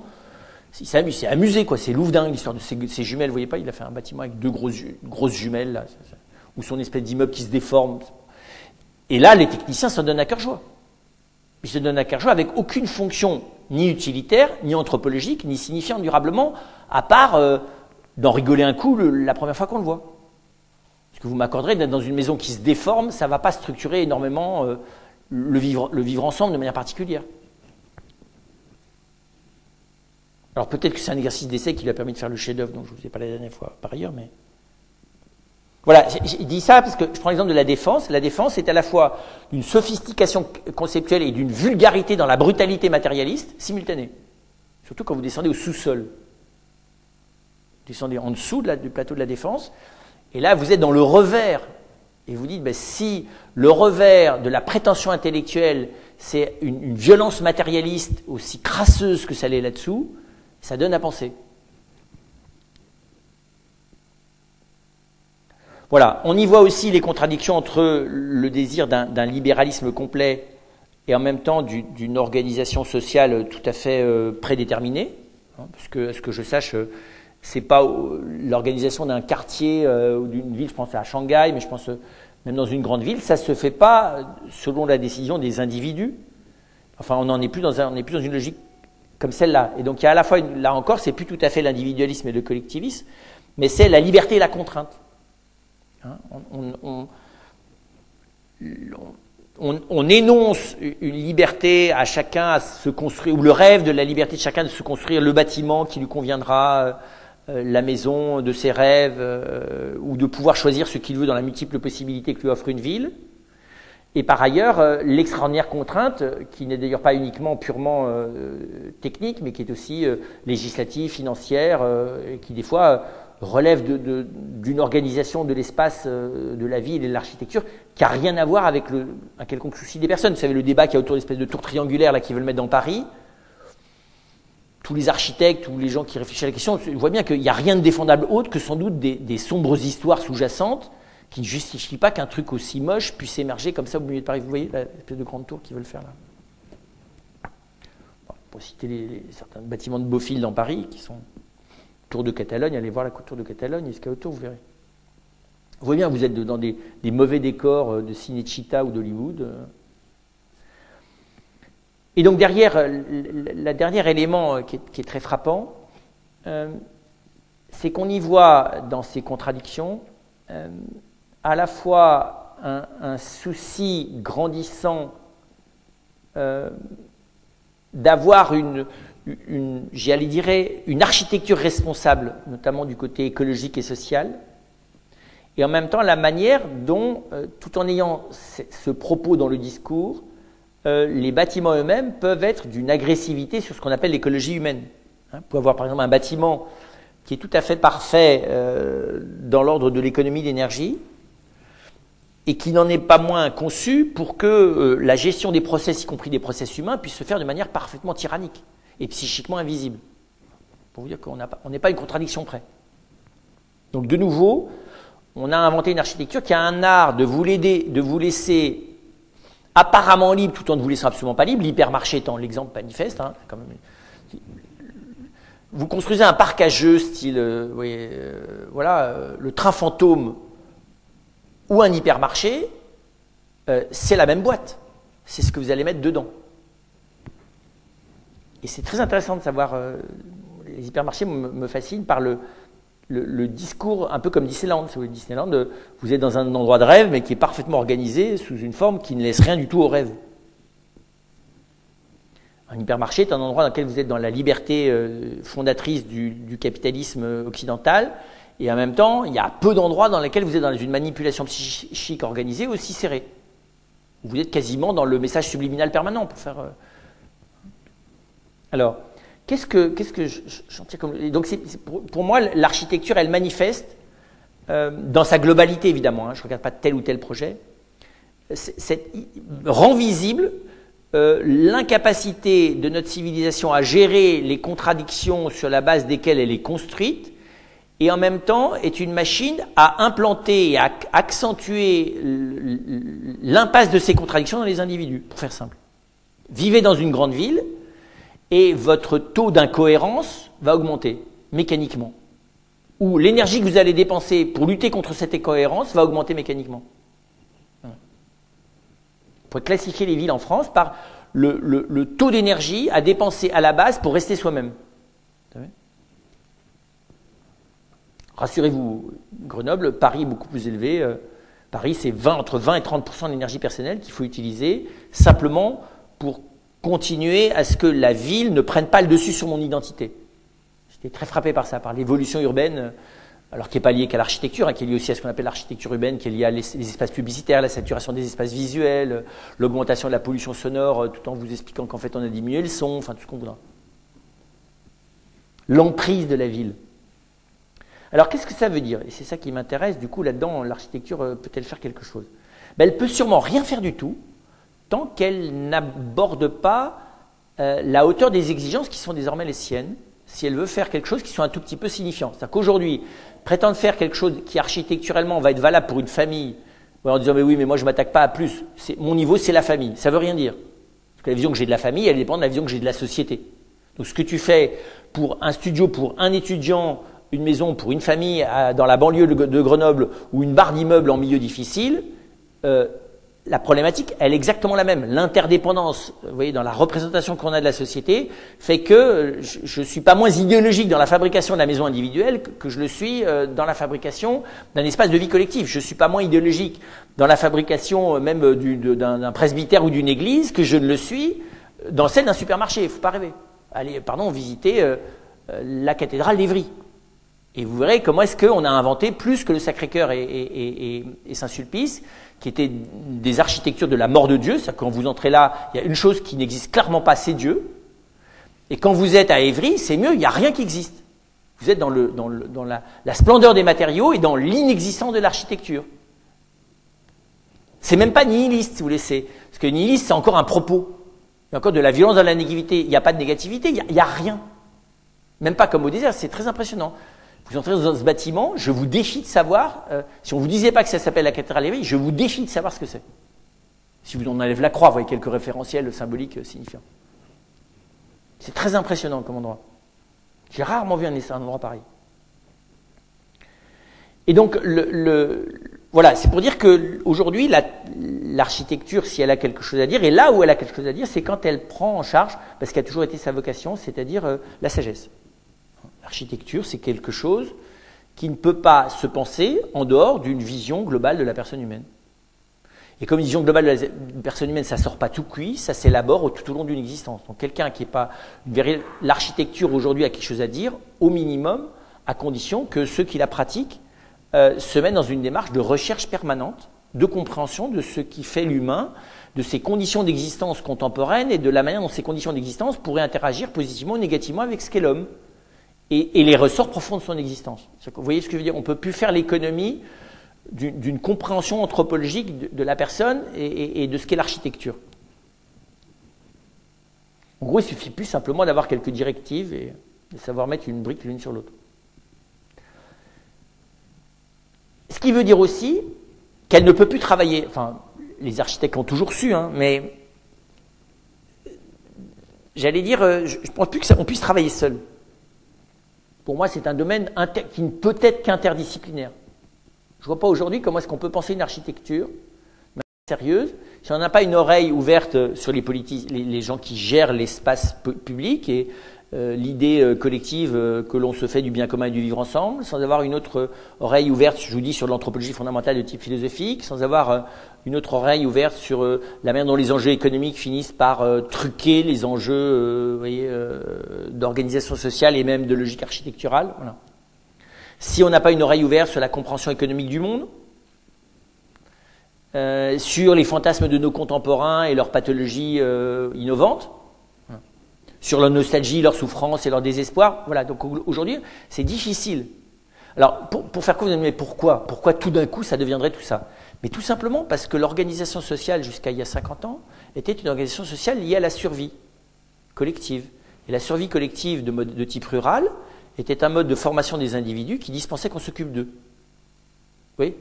C'est amusé, quoi. C'est Louvre-dingue, l'histoire de ces jumelles. Vous voyez pas, il a fait un bâtiment avec deux grosses jumelles, là, ou son espèce d'immeuble qui se déforme. Et là, les techniciens s'en donnent à cœur joie. Ils se donnent à cœur joie avec aucune fonction ni utilitaire, ni anthropologique, ni signifiante durablement, à part d'en rigoler un coup la première fois qu'on le voit. Parce que vous m'accorderez d'être dans une maison qui se déforme, ça ne va pas structurer énormément le vivre ensemble de manière particulière. Alors peut-être que c'est un exercice d'essai qui lui a permis de faire le chef-d'œuvre dont je vous ai parlé la dernière fois par ailleurs, mais... Voilà, j'ai dit ça parce que je prends l'exemple de la défense. La défense est à la fois d'une sophistication conceptuelle et d'une vulgarité dans la brutalité matérialiste simultanée. Surtout quand vous descendez au sous-sol. Vous descendez en dessous du plateau de la défense, et là vous êtes dans le revers. Et vous dites, ben, si le revers de la prétention intellectuelle, c'est une violence matérialiste aussi crasseuse que ça l'est là-dessous, ça donne à penser. Voilà, on y voit aussi les contradictions entre le désir d'un libéralisme complet et en même temps d'une organisation sociale tout à fait prédéterminée, hein, parce que, à ce que je sache, c'est pas l'organisation d'un quartier ou d'une ville, je pense à Shanghai, mais je pense même dans une grande ville, ça se fait pas selon la décision des individus. Enfin, on n'est plus dans une logique comme celle-là. Et donc, il y a à la fois, là encore, c'est plus tout à fait l'individualisme et le collectivisme, mais c'est la liberté et la contrainte. Hein, on énonce une liberté à chacun à se construire, ou le rêve de la liberté de chacun de se construire le bâtiment qui lui conviendra, la maison de ses rêves, ou de pouvoir choisir ce qu'il veut dans la multiple possibilité que lui offre une ville. Et par ailleurs, l'extraordinaire contrainte, qui n'est d'ailleurs pas uniquement purement technique, mais qui est aussi législative, financière, et qui des fois relève d'une organisation de l'espace de la ville et de l'architecture qui n'a rien à voir avec un quelconque souci des personnes. Vous savez, le débat qu'il y a autour de l'espèce de tour triangulaire là, qui veulent mettre dans Paris, tous les architectes ou les gens qui réfléchissent à la question voient bien qu'il n'y a rien de défendable autre que sans doute des sombres histoires sous-jacentes qui ne justifient pas qu'un truc aussi moche puisse émerger comme ça au milieu de Paris. Vous voyez l'espèce de grande tour qu'ils veulent faire là. Bon, pour citer certains bâtiments de Beaufil dans Paris qui sont Tour de Catalogne, allez voir la Tour de Catalogne et ce qu'il y a autour, vous verrez. Vous voyez bien, vous êtes dans des mauvais décors de Cinecittà ou d'Hollywood. Et donc derrière, le dernier élément qui est très frappant, c'est qu'on y voit dans ces contradictions à la fois un souci grandissant d'avoir une architecture responsable, notamment du côté écologique et social, et en même temps la manière dont, tout en ayant ce propos dans le discours, les bâtiments eux-mêmes peuvent être d'une agressivité sur ce qu'on appelle l'écologie humaine. Vous pouvez avoir par exemple un bâtiment qui est tout à fait parfait dans l'ordre de l'économie d'énergie et qui n'en est pas moins conçu pour que la gestion des process, y compris des process humains, puisse se faire de manière parfaitement tyrannique et psychiquement invisible. Pour vous dire qu'on n'est pas une contradiction près. Donc de nouveau, on a inventé une architecture qui a un art de vous laisser apparemment libre tout en ne vous laissant absolument pas libre, l'hypermarché étant l'exemple manifeste. Hein, quand même. vous construisez un parc à jeux style, le train fantôme ou un hypermarché, c'est la même boîte. C'est ce que vous allez mettre dedans. Et c'est très intéressant de savoir, les hypermarchés me fascinent par le discours, un peu comme Disneyland. Si vous voulez, Disneyland, vous êtes dans un endroit de rêve, mais qui est parfaitement organisé sous une forme qui ne laisse rien du tout au rêve. Un hypermarché est un endroit dans lequel vous êtes dans la liberté fondatrice du capitalisme occidental, et en même temps, il y a peu d'endroits dans lesquels vous êtes dans une manipulation psychique organisée aussi serrée. Vous êtes quasiment dans le message subliminal permanent pour faire. Alors, qu'est-ce que j'en tire comme. Donc, pour moi, l'architecture, elle manifeste dans sa globalité, évidemment. Je ne regarde pas tel ou tel projet. Rend visible l'incapacité de notre civilisation à gérer les contradictions sur la base desquelles elle est construite, et en même temps est une machine à implanter et à accentuer l'impasse de ces contradictions dans les individus, pour faire simple. Vivez dans une grande ville et votre taux d'incohérence va augmenter mécaniquement. Ou l'énergie que vous allez dépenser pour lutter contre cette incohérence va augmenter mécaniquement. On pourrait classifier les villes en France par le taux d'énergie à dépenser à la base pour rester soi-même. Vous savez ? Rassurez-vous, Grenoble, Paris est beaucoup plus élevé. Paris, c'est entre 20 et 30% d'énergie personnelle qu'il faut utiliser simplement pour continuer à ce que la ville ne prenne pas le dessus sur mon identité. J'étais très frappé par ça, par l'évolution urbaine, alors qui n'est pas liée qu'à l'architecture, qui est liée aussi à ce qu'on appelle l'architecture urbaine, qui est liée à les espaces publicitaires, la saturation des espaces visuels, l'augmentation de la pollution sonore, tout en vous expliquant qu'en fait on a diminué le son, enfin tout ce qu'on voudra. L'emprise de la ville. Alors, qu'est-ce que ça veut dire? Et c'est ça qui m'intéresse, du coup, là-dedans, l'architecture peut-elle faire quelque chose? Elle peut sûrement rien faire du tout, tant qu'elle n'aborde pas la hauteur des exigences qui sont désormais les siennes, si elle veut faire quelque chose qui soit un tout petit peu signifiant. C'est-à-dire qu'aujourd'hui, prétendre faire quelque chose qui architecturalement va être valable pour une famille, en disant, mais oui, mais moi je ne m'attaque pas à plus, mon niveau c'est la famille, ça ne veut rien dire. Parce que la vision que j'ai de la famille, elle dépend de la vision que j'ai de la société. Donc ce que tu fais pour un studio, pour un étudiant, une maison pour une famille dans la banlieue de Grenoble ou une barre d'immeuble en milieu difficile, la problématique, elle est exactement la même. L'interdépendance, vous voyez, dans la représentation qu'on a de la société, fait que je ne suis pas moins idéologique dans la fabrication de la maison individuelle que je le suis dans la fabrication d'un espace de vie collective. Je ne suis pas moins idéologique dans la fabrication même d'un presbytère ou d'une église que je ne le suis dans celle d'un supermarché. Il ne faut pas rêver. Allez, visiter la cathédrale d'Évry. Et vous verrez comment est-ce qu'on a inventé plus que le Sacré-Cœur et Saint-Sulpice, qui étaient des architectures de la mort de Dieu. C'est-à-dire quand vous entrez là, il y a une chose qui n'existe clairement pas, c'est Dieu. Et quand vous êtes à Évry, c'est mieux, il n'y a rien qui existe. Vous êtes dans la splendeur des matériaux et dans l'inexistence de l'architecture. C'est même pas nihiliste, si vous laissez. Parce que nihiliste, c'est encore un propos. Il y a encore de la violence dans la négativité. Il n'y a pas de négativité, il n'y a rien. Même pas comme au désert, c'est très impressionnant. Vous entrez dans ce bâtiment, je vous défie de savoir, si on ne vous disait pas que ça s'appelle la cathédrale d'Évry, je vous défie de savoir ce que c'est. Si vous en enlèvez la croix, vous voyez quelques référentiels symboliques signifiants. C'est très impressionnant comme endroit. J'ai rarement vu un endroit pareil. Et donc, voilà, c'est pour dire qu'aujourd'hui, l'architecture, si elle a quelque chose à dire, et là où elle a quelque chose à dire, c'est quand elle prend en charge, parce qu'elle a toujours été sa vocation, c'est-à-dire la sagesse. L'architecture, c'est quelque chose qui ne peut pas se penser en dehors d'une vision globale de la personne humaine. Et comme vision globale de la personne humaine, ça ne sort pas tout cuit, ça s'élabore tout au long d'une existence. Donc quelqu'un qui n'est pas... L'architecture aujourd'hui a quelque chose à dire, au minimum, à condition que ceux qui la pratiquent se mettent dans une démarche de recherche permanente, de compréhension de ce qui fait l'humain, de ses conditions d'existence contemporaines et de la manière dont ces conditions d'existence pourraient interagir positivement ou négativement avec ce qu'est l'homme. Et les ressorts profonds de son existence. Vous voyez ce que je veux dire? On ne peut plus faire l'économie d'une compréhension anthropologique de la personne et de ce qu'est l'architecture. En gros, il suffit plus simplement d'avoir quelques directives et de savoir mettre une brique l'une sur l'autre. Ce qui veut dire aussi qu'elle ne peut plus travailler. Enfin, les architectes ont toujours su, mais j'allais dire, je ne pense plus qu'on puisse travailler seul. Pour moi, c'est un domaine qui ne peut être qu'interdisciplinaire. Je ne vois pas aujourd'hui comment est-ce qu'on peut penser une architecture sérieuse si on n'a pas une oreille ouverte sur les gens qui gèrent l'espace public et l'idée collective que l'on se fait du bien commun et du vivre ensemble, sans avoir une autre oreille ouverte, je vous dis, sur l'anthropologie fondamentale de type philosophique, sans avoir une autre oreille ouverte sur la manière dont les enjeux économiques finissent par truquer les enjeux d'organisation sociale et même de logique architecturale. Voilà. Si on n'a pas une oreille ouverte sur la compréhension économique du monde, sur les fantasmes de nos contemporains et leurs pathologies innovantes, sur leur nostalgie, leur souffrance et leur désespoir. Voilà, donc aujourd'hui, c'est difficile. Alors, pour faire quoi, vous allez me dire, pourquoi tout d'un coup ça deviendrait tout ça? Mais tout simplement parce que l'organisation sociale, jusqu'à il y a 50 ans, était une organisation sociale liée à la survie collective. Et la survie collective de type rural était un mode de formation des individus qui dispensait qu'on s'occupe d'eux. Oui.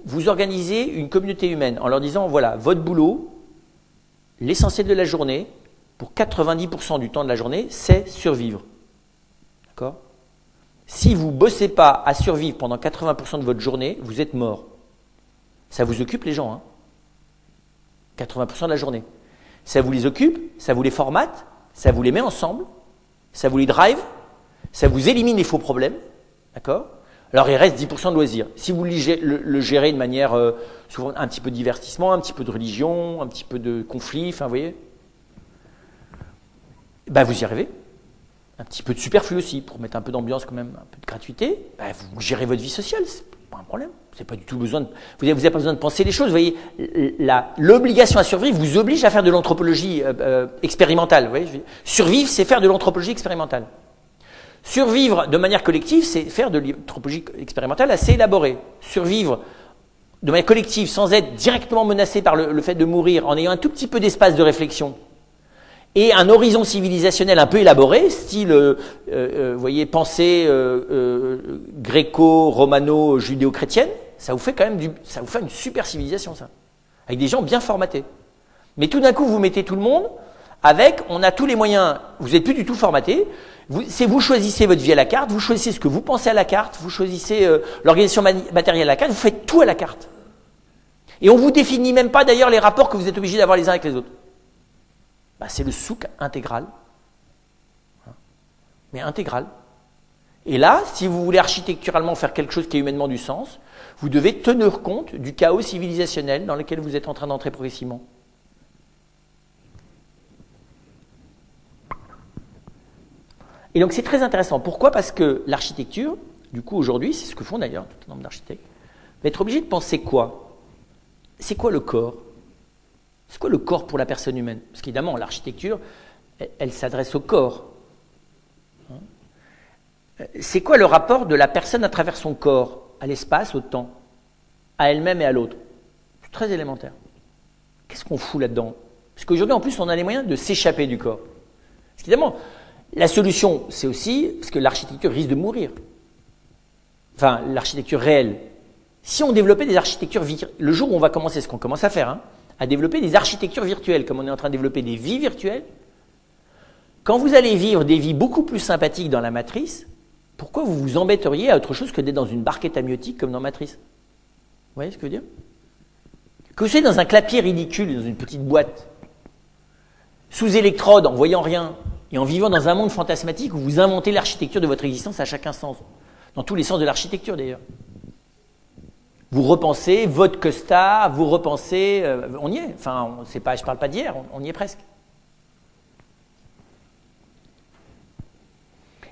Vous organisez une communauté humaine en leur disant, voilà, votre boulot, l'essentiel de la journée, pour 90% du temps de la journée, c'est survivre. D'accord? Si vous ne bossez pas à survivre pendant 80% de votre journée, vous êtes mort. Ça vous occupe les gens, hein? 80% de la journée. Ça vous les occupe, ça vous les formate, ça vous les met ensemble, ça vous les drive, ça vous élimine les faux problèmes. D'accord? Alors il reste 10% de loisirs. Si vous le gérez de manière souvent un petit peu de divertissement, un petit peu de religion, un petit peu de conflit, enfin vous voyez, ben, vous y arrivez. Un petit peu de superflu aussi, pour mettre un peu d'ambiance quand même, un peu de gratuité. Ben, vous gérez votre vie sociale, c'est pas un problème. Vous n'avez pas du tout besoin vous n'avez pas besoin de penser les choses. Vous voyez, l'obligation à survivre vous oblige à faire de l'anthropologie expérimentale. Vous voyez, survivre, c'est faire de l'anthropologie expérimentale. Survivre de manière collective, c'est faire de l'anthropologie expérimentale assez élaborée. Survivre de manière collective, sans être directement menacé par le fait de mourir, en ayant un tout petit peu d'espace de réflexion, et un horizon civilisationnel un peu élaboré, style, vous voyez, pensée gréco-romano-judéo-chrétienne, ça vous fait quand même ça vous fait une super civilisation, ça, avec des gens bien formatés. Mais tout d'un coup, vous mettez tout le monde on a tous les moyens, vous n'êtes plus du tout formaté. Vous choisissez votre vie à la carte, vous choisissez ce que vous pensez à la carte, vous choisissez l'organisation matérielle à la carte, vous faites tout à la carte. Et on ne vous définit même pas d'ailleurs les rapports que vous êtes obligés d'avoir les uns avec les autres. Bah, c'est le souk intégral. Mais intégral. Et là, si vous voulez architecturalement faire quelque chose qui a humainement du sens, vous devez tenir compte du chaos civilisationnel dans lequel vous êtes en train d'entrer progressivement. Et donc c'est très intéressant. Pourquoi? Parce que l'architecture, du coup aujourd'hui, c'est ce que font d'ailleurs tout un nombre d'architectes, va être obligé de penser quoi? C'est quoi le corps? C'est quoi le corps pour la personne humaine? Parce qu'évidemment, l'architecture, elle s'adresse au corps. C'est quoi le rapport de la personne à travers son corps, à l'espace, au temps, à elle-même et à l'autre? C'est très élémentaire. Qu'est-ce qu'on fout là-dedans? Parce qu'aujourd'hui, en plus, on a les moyens de s'échapper du corps. Parce qu'évidemment, la solution, c'est aussi parce que l'architecture risque de mourir. Enfin, l'architecture réelle. Si on développait des architectures virtuelles, le jour où on va commencer, ce qu'on commence à faire, à développer des architectures virtuelles, comme on est en train de développer des vies virtuelles, quand vous allez vivre des vies beaucoup plus sympathiques dans la matrice, pourquoi vous vous embêteriez à autre chose que d'être dans une barquette amniotique comme dans Matrice? Vous voyez ce que je veux dire? Que vous soyez dans un clapier ridicule, dans une petite boîte, sous électrode, en voyant rien, et en vivant dans un monde fantasmatique où vous inventez l'architecture de votre existence à chaque instant, dans tous les sens de l'architecture d'ailleurs. Vous repensez votre costard, vous repensez, on y est, enfin, je ne parle pas d'hier, on y est presque.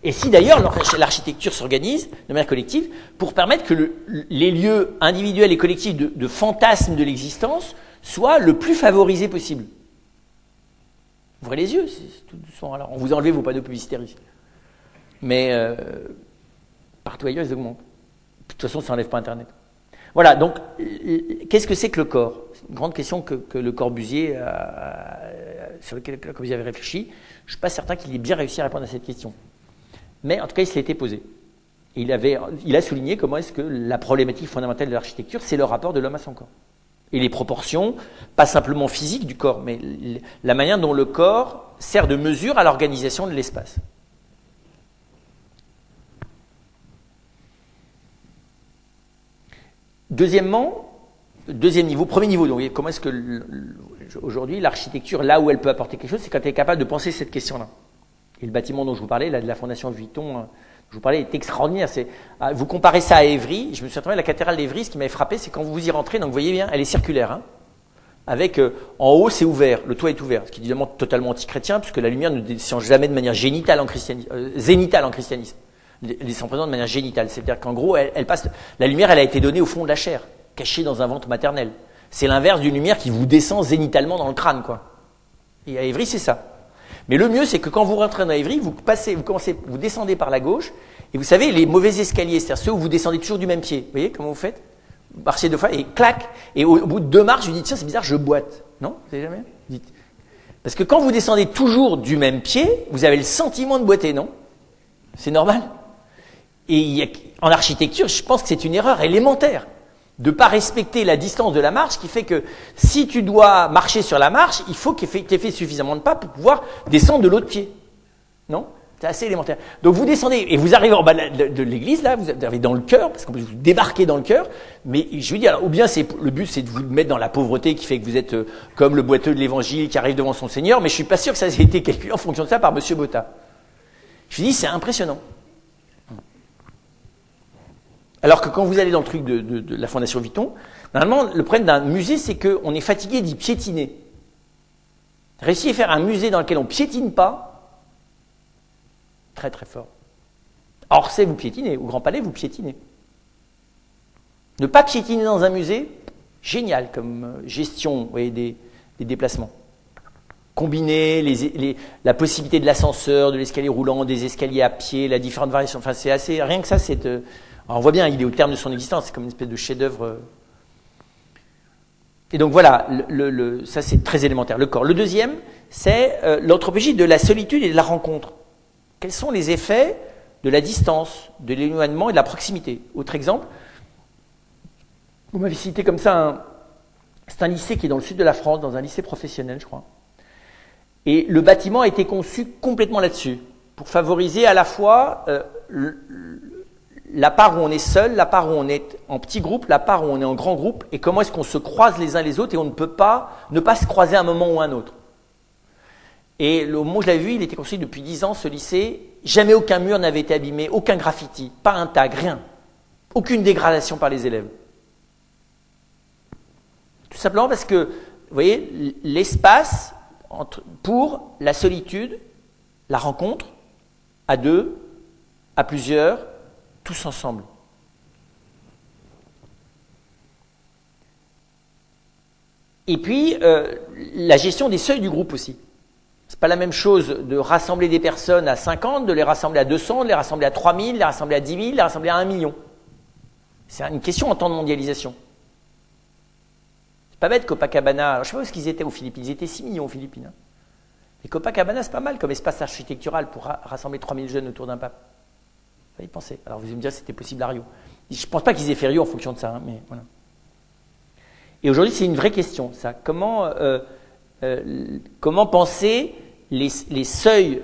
Et si d'ailleurs l'architecture s'organise de manière collective pour permettre que les lieux individuels et collectifs de fantasmes de l'existence soient le plus favorisés possible. Ouvrez les yeux, c'est tout doucement. Alors, on vous a enlevé vos panneaux publicitaires ici. Mais partout ailleurs, ils augmentent. De toute façon, ça n'enlève pas Internet. Voilà, donc, qu'est-ce que c'est que le corps? C'est une grande question que Le Corbusier, sur laquelle Le Corbusier avait réfléchi. Je ne suis pas certain qu'il ait bien réussi à répondre à cette question. Mais en tout cas, il se l'était posé. Et il a souligné comment est-ce que la problématique fondamentale de l'architecture, c'est le rapport de l'homme à son corps. Et les proportions, pas simplement physiques du corps, mais la manière dont le corps sert de mesure à l'organisation de l'espace. Deuxièmement, deuxième niveau, premier niveau, donc comment est-ce que aujourd'hui l'architecture, là où elle peut apporter quelque chose, c'est quand elle est capable de penser cette question-là. Et le bâtiment dont je vous parlais, là, de la Fondation Vuitton, je vous parlais, est extraordinaire. Vous comparez ça à Évry, je me suis retrouvé à la cathédrale d'Évry, ce qui m'avait frappé, c'est quand vous y rentrez, donc vous voyez bien, elle est circulaire, hein, avec en haut c'est ouvert, le toit est ouvert, ce qui est évidemment totalement anti-chrétien, puisque la lumière ne descend jamais de manière zénitale en christianisme. Elle descend présente de manière génitale, c'est-à-dire qu'en gros, elle passe, la lumière, elle a été donnée au fond de la chair, cachée dans un ventre maternel. C'est l'inverse d'une lumière qui vous descend zénitalement dans le crâne, quoi. Et à Évry, c'est ça. Mais le mieux, c'est que quand vous rentrez dans Évry, vous descendez par la gauche, et vous savez, les mauvais escaliers, c'est-à-dire ceux où vous descendez toujours du même pied. Vous voyez comment vous faites? Vous marchez 2 fois, et clac, et au bout de 2 marches, vous dites, tiens, c'est bizarre, je boite. Non? Vous savez jamais? Dites. Parce que quand vous descendez toujours du même pied, vous avez le sentiment de boiter, non? C'est normal. Et en architecture, je pense que c'est une erreur élémentaire de ne pas respecter la distance de la marche, qui fait que si tu dois marcher sur la marche, il faut que tu aies fait suffisamment de pas pour pouvoir descendre de l'autre pied. Non? C'est assez élémentaire. Donc vous descendez et vous arrivez en bas de l'église, là, vous arrivez dans le cœur, parce que vous débarquez dans le cœur, mais je veux dire, ou bien le but c'est de vous mettre dans la pauvreté qui fait que vous êtes comme le boiteux de l'évangile qui arrive devant son Seigneur, mais je suis pas sûr que ça ait été calculé en fonction de ça par Monsieur Botta. Je me dis, c'est impressionnant. Alors que quand vous allez dans le truc de la Fondation Vuitton, normalement, le problème d'un musée, c'est qu'on est fatigué d'y piétiner. Réussir à faire un musée dans lequel on ne piétine pas, très très fort. À Orsay, vous piétinez, au Grand Palais, vous piétinez. Ne pas piétiner dans un musée, génial comme gestion, vous voyez, des déplacements. Combiner la possibilité de l'ascenseur, de l'escalier roulant, des escaliers à pied, la différente variation, enfin c'est assez, rien que ça, c'est... Alors on voit bien, il est au terme de son existence, c'est comme une espèce de chef-d'œuvre. Et donc voilà, ça c'est très élémentaire, le corps. Le deuxième, c'est l'anthropologie de la solitude et de la rencontre. Quels sont les effets de la distance, de l'éloignement et de la proximité? Autre exemple, vous m'avez cité comme ça, c'est un lycée qui est dans le sud de la France, dans un lycée professionnel, je crois. Et le bâtiment a été conçu complètement là-dessus, pour favoriser à la fois la part où on est seul, la part où on est en petit groupe, la part où on est en grand groupe, et comment est-ce qu'on se croise les uns les autres et on ne peut pas ne pas se croiser à un moment ou à un autre. Et au moment où je l'avais vu, il était construit depuis 10 ans, ce lycée, jamais aucun mur n'avait été abîmé, aucun graffiti, pas un tag, rien. Aucune dégradation par les élèves. Tout simplement parce que, vous voyez, l'espace pour la solitude, la rencontre, à deux, à plusieurs, tous ensemble. Et puis, la gestion des seuils du groupe aussi. C'est pas la même chose de rassembler des personnes à 50, de les rassembler à 200, de les rassembler à 3000, de les rassembler à 10 000, de les rassembler à 1 million. C'est une question en temps de mondialisation. C'est pas bête Copacabana. Alors, je ne sais pas où ils étaient aux Philippines. Ils étaient 6 millions aux Philippines. Hein. Et Copacabana, c'est pas mal comme espace architectural pour rassembler 3000 jeunes autour d'un pape. Vous y penser. Alors vous allez me dire que c'était possible à Rio. Je ne pense pas qu'ils aient fait Rio en fonction de ça, hein, mais voilà. Et aujourd'hui, c'est une vraie question, ça. Comment penser les seuils,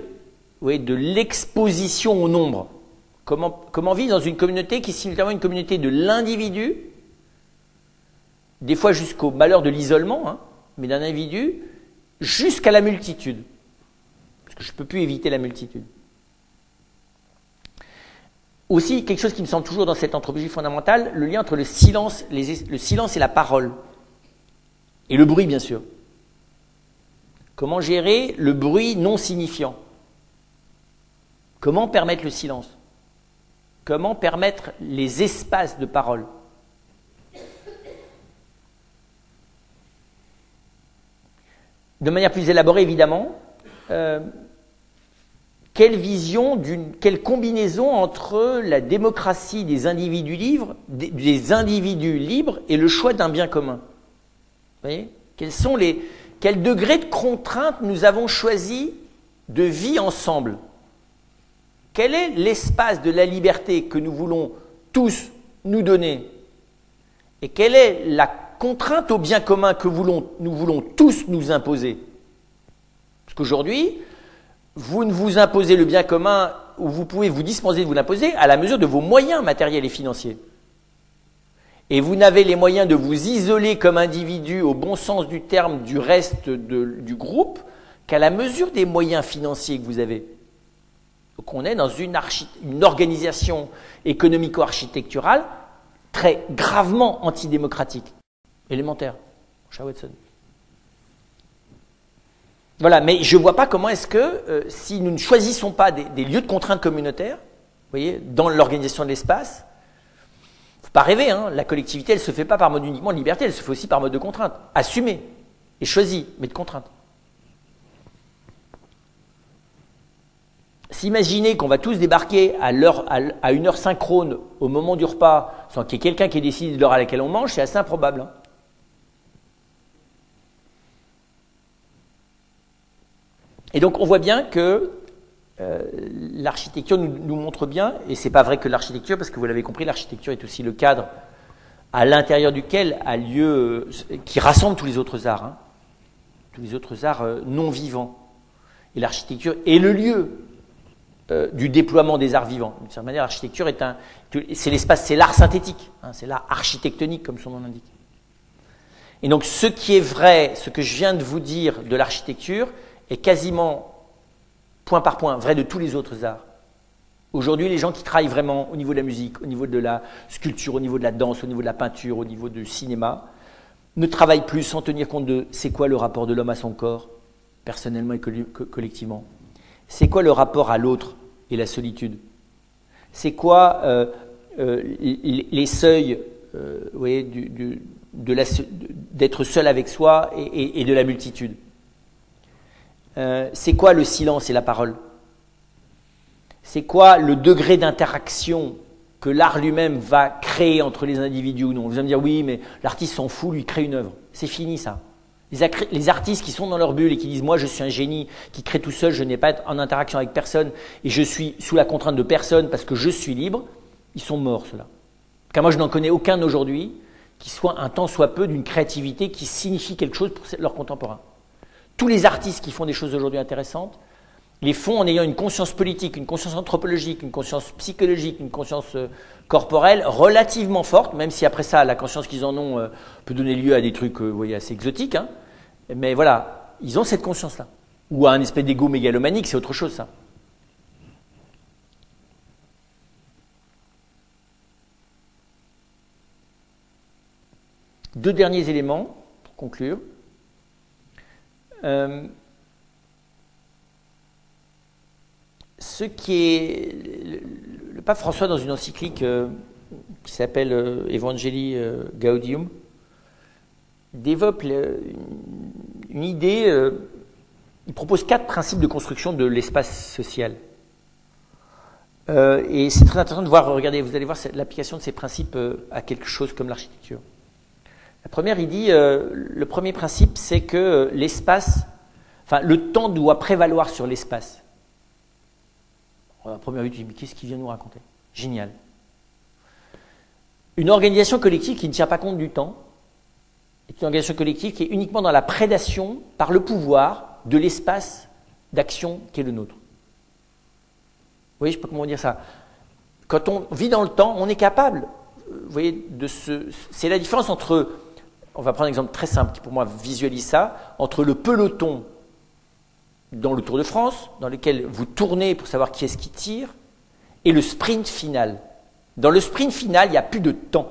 oui, de l'exposition au nombre? Comment vivre dans une communauté qui est simultanément une communauté de l'individu, des fois jusqu'au malheur de l'isolement, hein, mais d'un individu, jusqu'à la multitude. Parce que je ne peux plus éviter la multitude. Aussi, quelque chose qui me semble toujours dans cette anthropologie fondamentale, le lien entre le silence et la parole. Et le bruit, bien sûr. Comment gérer le bruit non signifiant? Comment permettre le silence? Comment permettre les espaces de parole? De manière plus élaborée, évidemment, quelle combinaison entre la démocratie des individus libres, et le choix d'un bien commun? Vous voyez? Quel degré de contrainte nous avons choisi de vie ensemble? Quel est l'espace de la liberté que nous voulons tous nous donner? Et quelle est la contrainte au bien commun que nous voulons tous nous imposer? Parce qu'aujourd'hui, vous ne vous imposez le bien commun, ou vous pouvez vous dispenser de vous l'imposer à la mesure de vos moyens matériels et financiers. et vous n'avez les moyens de vous isoler comme individu au bon sens du terme du reste du groupe qu'à la mesure des moyens financiers que vous avez. Donc on est dans une organisation économico-architecturale très gravement antidémocratique, élémentaire, Charles Watson. Voilà, mais je ne vois pas comment est-ce que, si nous ne choisissons pas des lieux de contrainte communautaires, vous voyez, dans l'organisation de l'espace, il ne faut pas rêver, hein, la collectivité, elle ne se fait pas par mode uniquement de liberté, elle se fait aussi par mode de contrainte, assumée et choisie, mais de contrainte. S'imaginer qu'on va tous débarquer à une heure synchrone au moment du repas, sans qu'il y ait quelqu'un qui décide de l'heure à laquelle on mange, c'est assez improbable. Hein. Et donc on voit bien que l'architecture nous montre bien, et c'est pas vrai que l'architecture, parce que vous l'avez compris, l'architecture est aussi le cadre à l'intérieur duquel a lieu, qui rassemble tous les autres arts, hein, tous les autres arts non vivants. Et l'architecture est le lieu du déploiement des arts vivants. D'une certaine manière, l'architecture c'est l'espace, c'est l'art synthétique, hein, c'est l'art architectonique comme son nom l'indique. Et donc ce qui est vrai, ce que je viens de vous dire de l'architecture, est quasiment, point par point, vrai de tous les autres arts. Aujourd'hui, les gens qui travaillent vraiment au niveau de la musique, au niveau de la sculpture, au niveau de la danse, au niveau de la peinture, au niveau du cinéma, ne travaillent plus sans tenir compte de c'est quoi le rapport de l'homme à son corps, personnellement et collectivement. C'est quoi le rapport à l'autre et la solitude. C'est quoi les seuils vous voyez, d'être seul avec soi et de la multitude. C'est quoi le silence et la parole? C'est quoi le degré d'interaction que l'art lui-même va créer entre les individus ou non? Vous allez me dire, oui, mais l'artiste s'en fout, lui crée une œuvre. C'est fini ça. Les artistes qui sont dans leur bulle et qui disent, moi je suis un génie, qui crée tout seul, je n'ai pas en interaction avec personne et je suis sous la contrainte de personne parce que je suis libre, ils sont morts ceux-là. Car moi je n'en connais aucun aujourd'hui qui soit un tant soit peu d'une créativité qui signifie quelque chose pour leurs contemporains. Tous les artistes qui font des choses aujourd'hui intéressantes, les font en ayant une conscience politique, une conscience anthropologique, une conscience psychologique, une conscience corporelle relativement forte, même si après ça, la conscience qu'ils en ont peut donner lieu à des trucs vous voyez, assez exotiques. Hein. Mais voilà, ils ont cette conscience-là. Ou à un espèce d'ego mégalomanique, c'est autre chose ça. Deux derniers éléments pour conclure. Ce qui est le pape François dans une encyclique qui s'appelle Evangelii Gaudium développe une idée, il propose 4 principes de construction de l'espace social. Et c'est très intéressant de voir, regardez, vous allez voir l'application de ces principes à quelque chose comme l'architecture. La première, il dit, le premier principe, c'est que l'espace, enfin, le temps doit prévaloir sur l'espace. À la première vue, tu dis, mais qu'est-ce qu'il vient nous raconter? Génial. Une organisation collective qui ne tient pas compte du temps est une organisation collective qui est uniquement dans la prédation par le pouvoir de l'espace d'action qui est le nôtre. Vous voyez, je ne sais pas comment dire ça. Quand on vit dans le temps, on est capable, vous voyez, c'est la différence entre, on va prendre un exemple très simple qui pour moi visualise ça, entre le peloton dans le Tour de France, dans lequel vous tournez pour savoir qui est-ce qui tire, et le sprint final. Dans le sprint final, il n'y a plus de temps,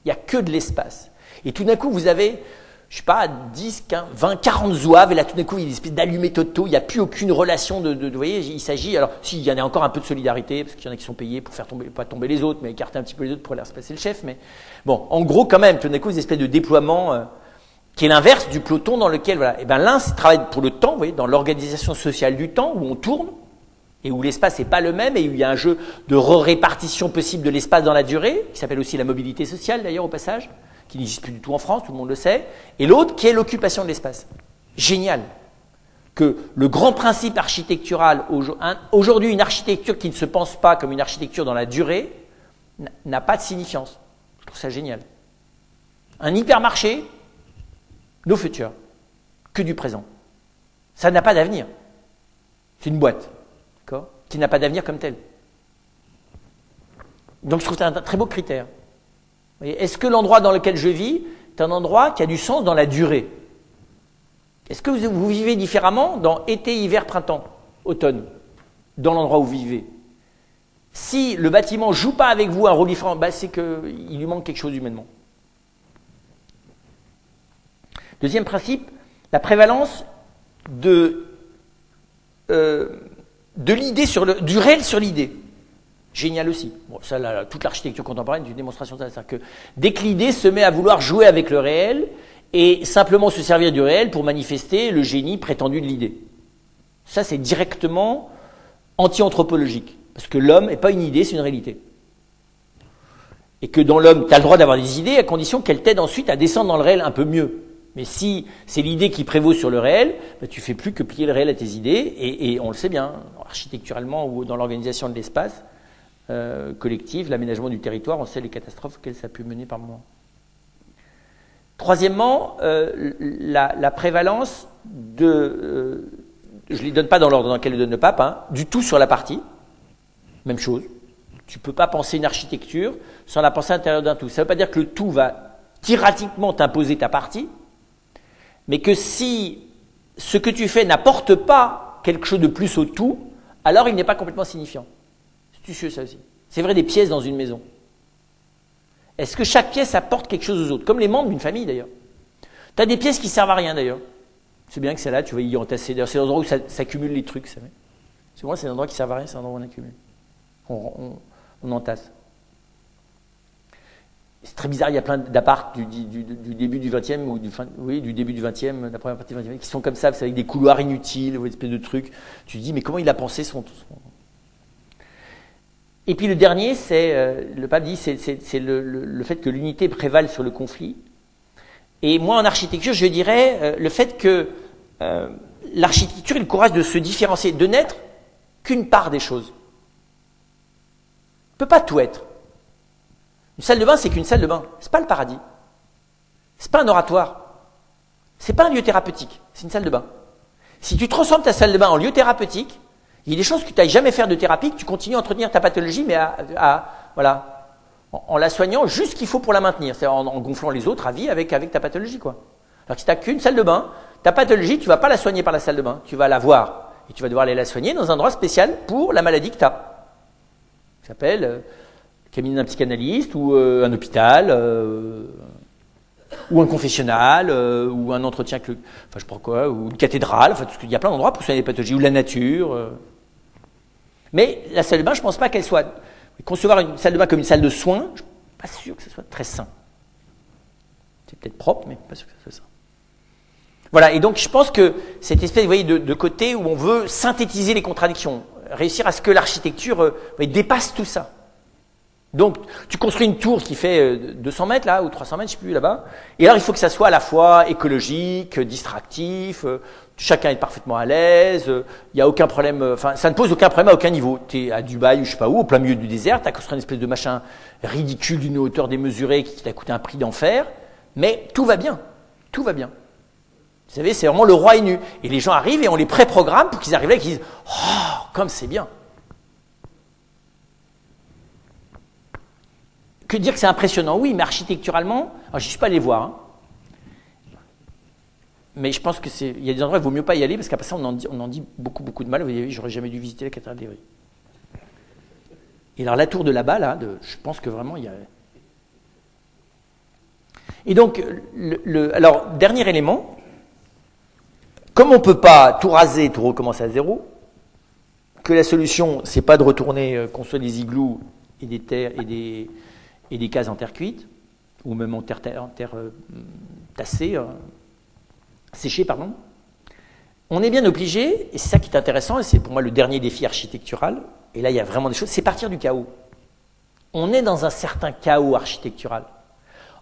il n'y a que de l'espace. Et tout d'un coup, vous avez, je ne sais pas, 10, 15, 20, 40 zouaves, et là tout d'un coup, il y a une espèce d'allumé toto, il n'y a plus aucune relation vous voyez, il s'agit, alors s'il y en a encore un peu de solidarité, parce qu'il y en a qui sont payés pour faire tomber, pas tomber les autres, mais écarter un petit peu les autres pour leur se passer le chef, mais bon, en gros quand même, tout d'un coup, une espèce de déploiement qui est l'inverse du peloton dans lequel, voilà, et bien l'un travaille pour le temps, vous voyez, dans l'organisation sociale du temps, où on tourne, et où l'espace n'est pas le même, et où il y a un jeu de répartition possible de l'espace dans la durée, qui s'appelle aussi la mobilité sociale d'ailleurs au passage, qui n'existe plus du tout en France, tout le monde le sait, et l'autre qui est l'occupation de l'espace. Génial que le grand principe architectural, aujourd'hui une architecture qui ne se pense pas comme une architecture dans la durée, n'a pas de signifiance. Je trouve ça génial. Un hypermarché, no future, que du présent. Ça n'a pas d'avenir. C'est une boîte, d'accord, qui n'a pas d'avenir comme telle. Donc je trouve que c'est un très beau critère. Est-ce que l'endroit dans lequel je vis est un endroit qui a du sens dans la durée? Est-ce que vous vivez différemment dans été, hiver, printemps, automne, dans l'endroit où vous vivez? Si le bâtiment ne joue pas avec vous un rôle différent, c'est qu'il lui manque quelque chose humainement. Deuxième principe, la prévalence de l'idée du réel sur l'idée. Génial aussi. Bon, ça, toute l'architecture contemporaine est une démonstration de ça. C'est-à-dire que dès que l'idée se met à vouloir jouer avec le réel et simplement se servir du réel pour manifester le génie prétendu de l'idée. Ça, c'est directement anti-anthropologique. Parce que l'homme n'est pas une idée, c'est une réalité. Et que dans l'homme, tu as le droit d'avoir des idées à condition qu'elles t'aident ensuite à descendre dans le réel un peu mieux. Mais si c'est l'idée qui prévaut sur le réel, tu fais plus que plier le réel à tes idées, et on le sait bien, architecturalement ou dans l'organisation de l'espace collectif, l'aménagement du territoire, on sait les catastrophes auxquelles ça a pu mener par moment. Troisièmement, la prévalence je ne les donne pas dans l'ordre dans lequel le donne le pape, du tout sur la partie, même chose. Tu ne peux pas penser une architecture sans la penser à l'intérieur d'un tout. Ça ne veut pas dire que le tout va tyranniquement t'imposer ta partie, mais que si ce que tu fais n'apporte pas quelque chose de plus au tout, alors il n'est pas complètement signifiant. C'est astucieux ça aussi. C'est vrai des pièces dans une maison. Est-ce que chaque pièce apporte quelque chose aux autres? Comme les membres d'une famille d'ailleurs. Tu as des pièces qui ne servent à rien d'ailleurs. C'est bien que celle-là, tu vas y entasser. D'ailleurs, c'est l'endroit où ça s'accumule les trucs. Souvent, c'est l'endroit qui ne servent à rien, c'est l'endroit où on accumule. On entasse. C'est très bizarre, il y a plein d'apparts du début du 20e, ou du début du 20e, la première partie du 20e, qui sont comme ça, c'est avec des couloirs inutiles, ou une espèce de trucs. Tu te dis, mais comment il a pensé son... Et puis le dernier, le pape dit, c'est le fait que l'unité prévale sur le conflit. Et moi, en architecture, je dirais le fait que l'architecture ait le courage de se différencier, de n'être qu'une part des choses. Ne peut pas tout être. Une salle de bain, c'est qu'une salle de bain. C'est pas le paradis. C'est pas un oratoire. C'est pas un lieu thérapeutique. C'est une salle de bain. Si tu transformes ta salle de bain en lieu thérapeutique, il y a des chances que tu n'ailles jamais faire de thérapie, que tu continues à entretenir ta pathologie, mais en la soignant juste ce qu'il faut pour la maintenir. C'est en gonflant les autres à vie avec ta pathologie, quoi. Alors que si tu n'as qu'une salle de bain, ta pathologie, tu ne vas pas la soigner par la salle de bain. Tu vas la voir. Et tu vas devoir aller la soigner dans un endroit spécial pour la maladie que tu as. Ça s'appelle le cabinet d'un psychanalyste, ou un hôpital, ou un confessionnal, ou un entretien ou une cathédrale, il y a plein d'endroits pour soigner les pathologies, ou la nature. Mais la salle de bain, je ne pense pas qu'elle soit... Concevoir une salle de bain comme une salle de soins, je ne suis pas sûr que ce soit très sain. C'est peut-être propre, mais pas sûr que ce soit sain. Voilà, et donc je pense que cette espèce, vous voyez, de côté où on veut synthétiser les contradictions, réussir à ce que l'architecture dépasse tout ça. Donc, tu construis une tour qui fait 200 mètres, là, ou 300 mètres, je ne sais plus, là-bas. Et alors, il faut que ça soit à la fois écologique, distractif, chacun est parfaitement à l'aise, il n'y a aucun problème, ça ne pose aucun problème à aucun niveau. Tu es à Dubaï, ou je ne sais pas où, au plein milieu du désert, tu as construit une espèce de machin ridicule d'une hauteur démesurée qui t'a coûté un prix d'enfer, mais tout va bien. Tout va bien. Vous savez, c'est vraiment le roi est nu. Et les gens arrivent et on les pré-programme pour qu'ils arrivent là et qu'ils disent « Oh, comme c'est bien !» Que dire que c'est impressionnant? Oui, mais architecturalement, alors je ne suis pas allé voir, mais je pense qu'il y a des endroits où il vaut mieux pas y aller parce qu'après ça, on en dit beaucoup, beaucoup de mal. Vous voyez, j'aurais jamais dû visiter la cathédrale d'Évry. Et alors la tour de là-bas, je pense que vraiment il y a... Et donc, alors, dernier élément, comme on ne peut pas tout raser, tout recommencer à zéro, que la solution, c'est pas de retourner, construire des igloos et des terres et des cases en terre cuite, ou même en terre tassée, séchée, pardon. On est bien obligé, et c'est ça qui est intéressant, et c'est pour moi le dernier défi architectural, et là il y a vraiment des choses, c'est partir du chaos. On est dans un certain chaos architectural.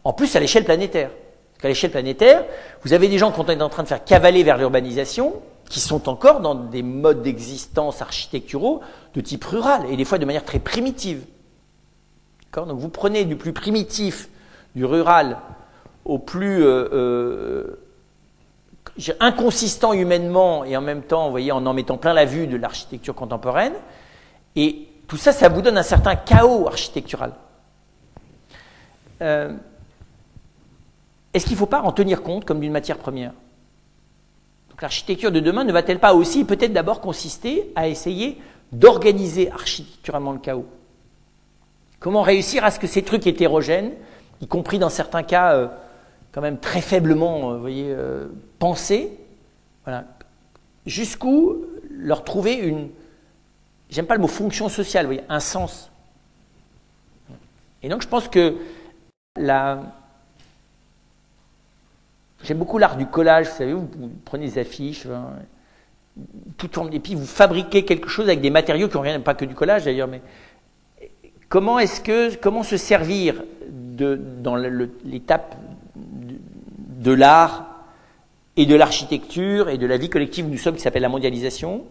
En plus à l'échelle planétaire. Parce qu'à l'échelle planétaire, vous avez des gens qui sont en train de faire cavaler vers l'urbanisation, qui sont encore dans des modes d'existence architecturaux de type rural, et des fois de manière très primitive. Donc vous prenez du plus primitif, du rural, au plus inconsistant humainement et en même temps, vous voyez, en mettant plein la vue de l'architecture contemporaine. Et tout ça, ça vous donne un certain chaos architectural. est-ce qu'il ne faut pas en tenir compte comme d'une matière première? Donc l'architecture de demain ne va-t-elle pas aussi peut-être d'abord consister à essayer d'organiser architecturalement le chaos? Comment réussir à ce que ces trucs hétérogènes, y compris dans certains cas quand même très faiblement pensés, voilà, jusqu'où leur trouver une, j'aime pas le mot fonction sociale, vous voyez, un sens. Et donc je pense que j'aime beaucoup l'art du collage, vous savez, vous prenez des affiches, tout tourne, et puis vous fabriquez quelque chose avec des matériaux qui n'ont rien, pas que du collage d'ailleurs, mais comment se servir dans l'étape de l'art et de l'architecture et de la vie collective où nous sommes, qui s'appelle la mondialisation?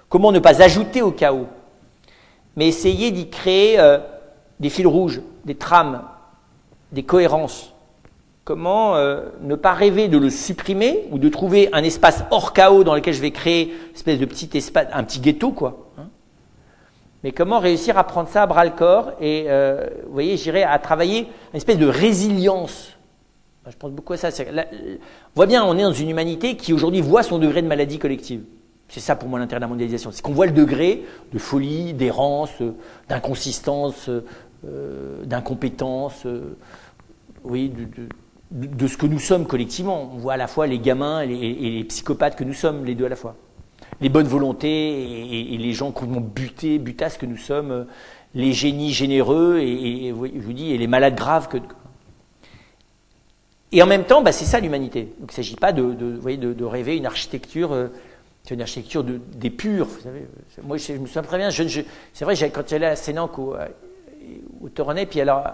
Comment ne pas ajouter au chaos, mais essayer d'y créer des fils rouges, des trames, des cohérences? Comment ne pas rêver de le supprimer ou de trouver un espace hors chaos dans lequel je vais créer une espèce de petit espace, un petit ghetto, quoi, hein? Mais comment réussir à prendre ça à bras-le-corps et, vous voyez, j'irais à travailler une espèce de résilience. Je pense beaucoup à ça. On voit bien, on est dans une humanité qui aujourd'hui voit son degré de maladie collective. C'est ça pour moi l'intérêt de la mondialisation. C'est qu'on voit le degré de folie, d'errance, d'inconsistance, d'incompétence, oui, de ce que nous sommes collectivement. On voit à la fois les gamins et les psychopathes que nous sommes, les deux à la fois. Les bonnes volontés et les gens complètement butasses que nous sommes, les génies généreux et je vous dis, et les malades graves que... Et en même temps, c'est ça l'humanité. Donc il ne s'agit pas de rêver une architecture, des purs. Vous savez. Moi, je me souviens très bien, c'est vrai, quand j'allais à Sénanque au Toronnet, puis alors,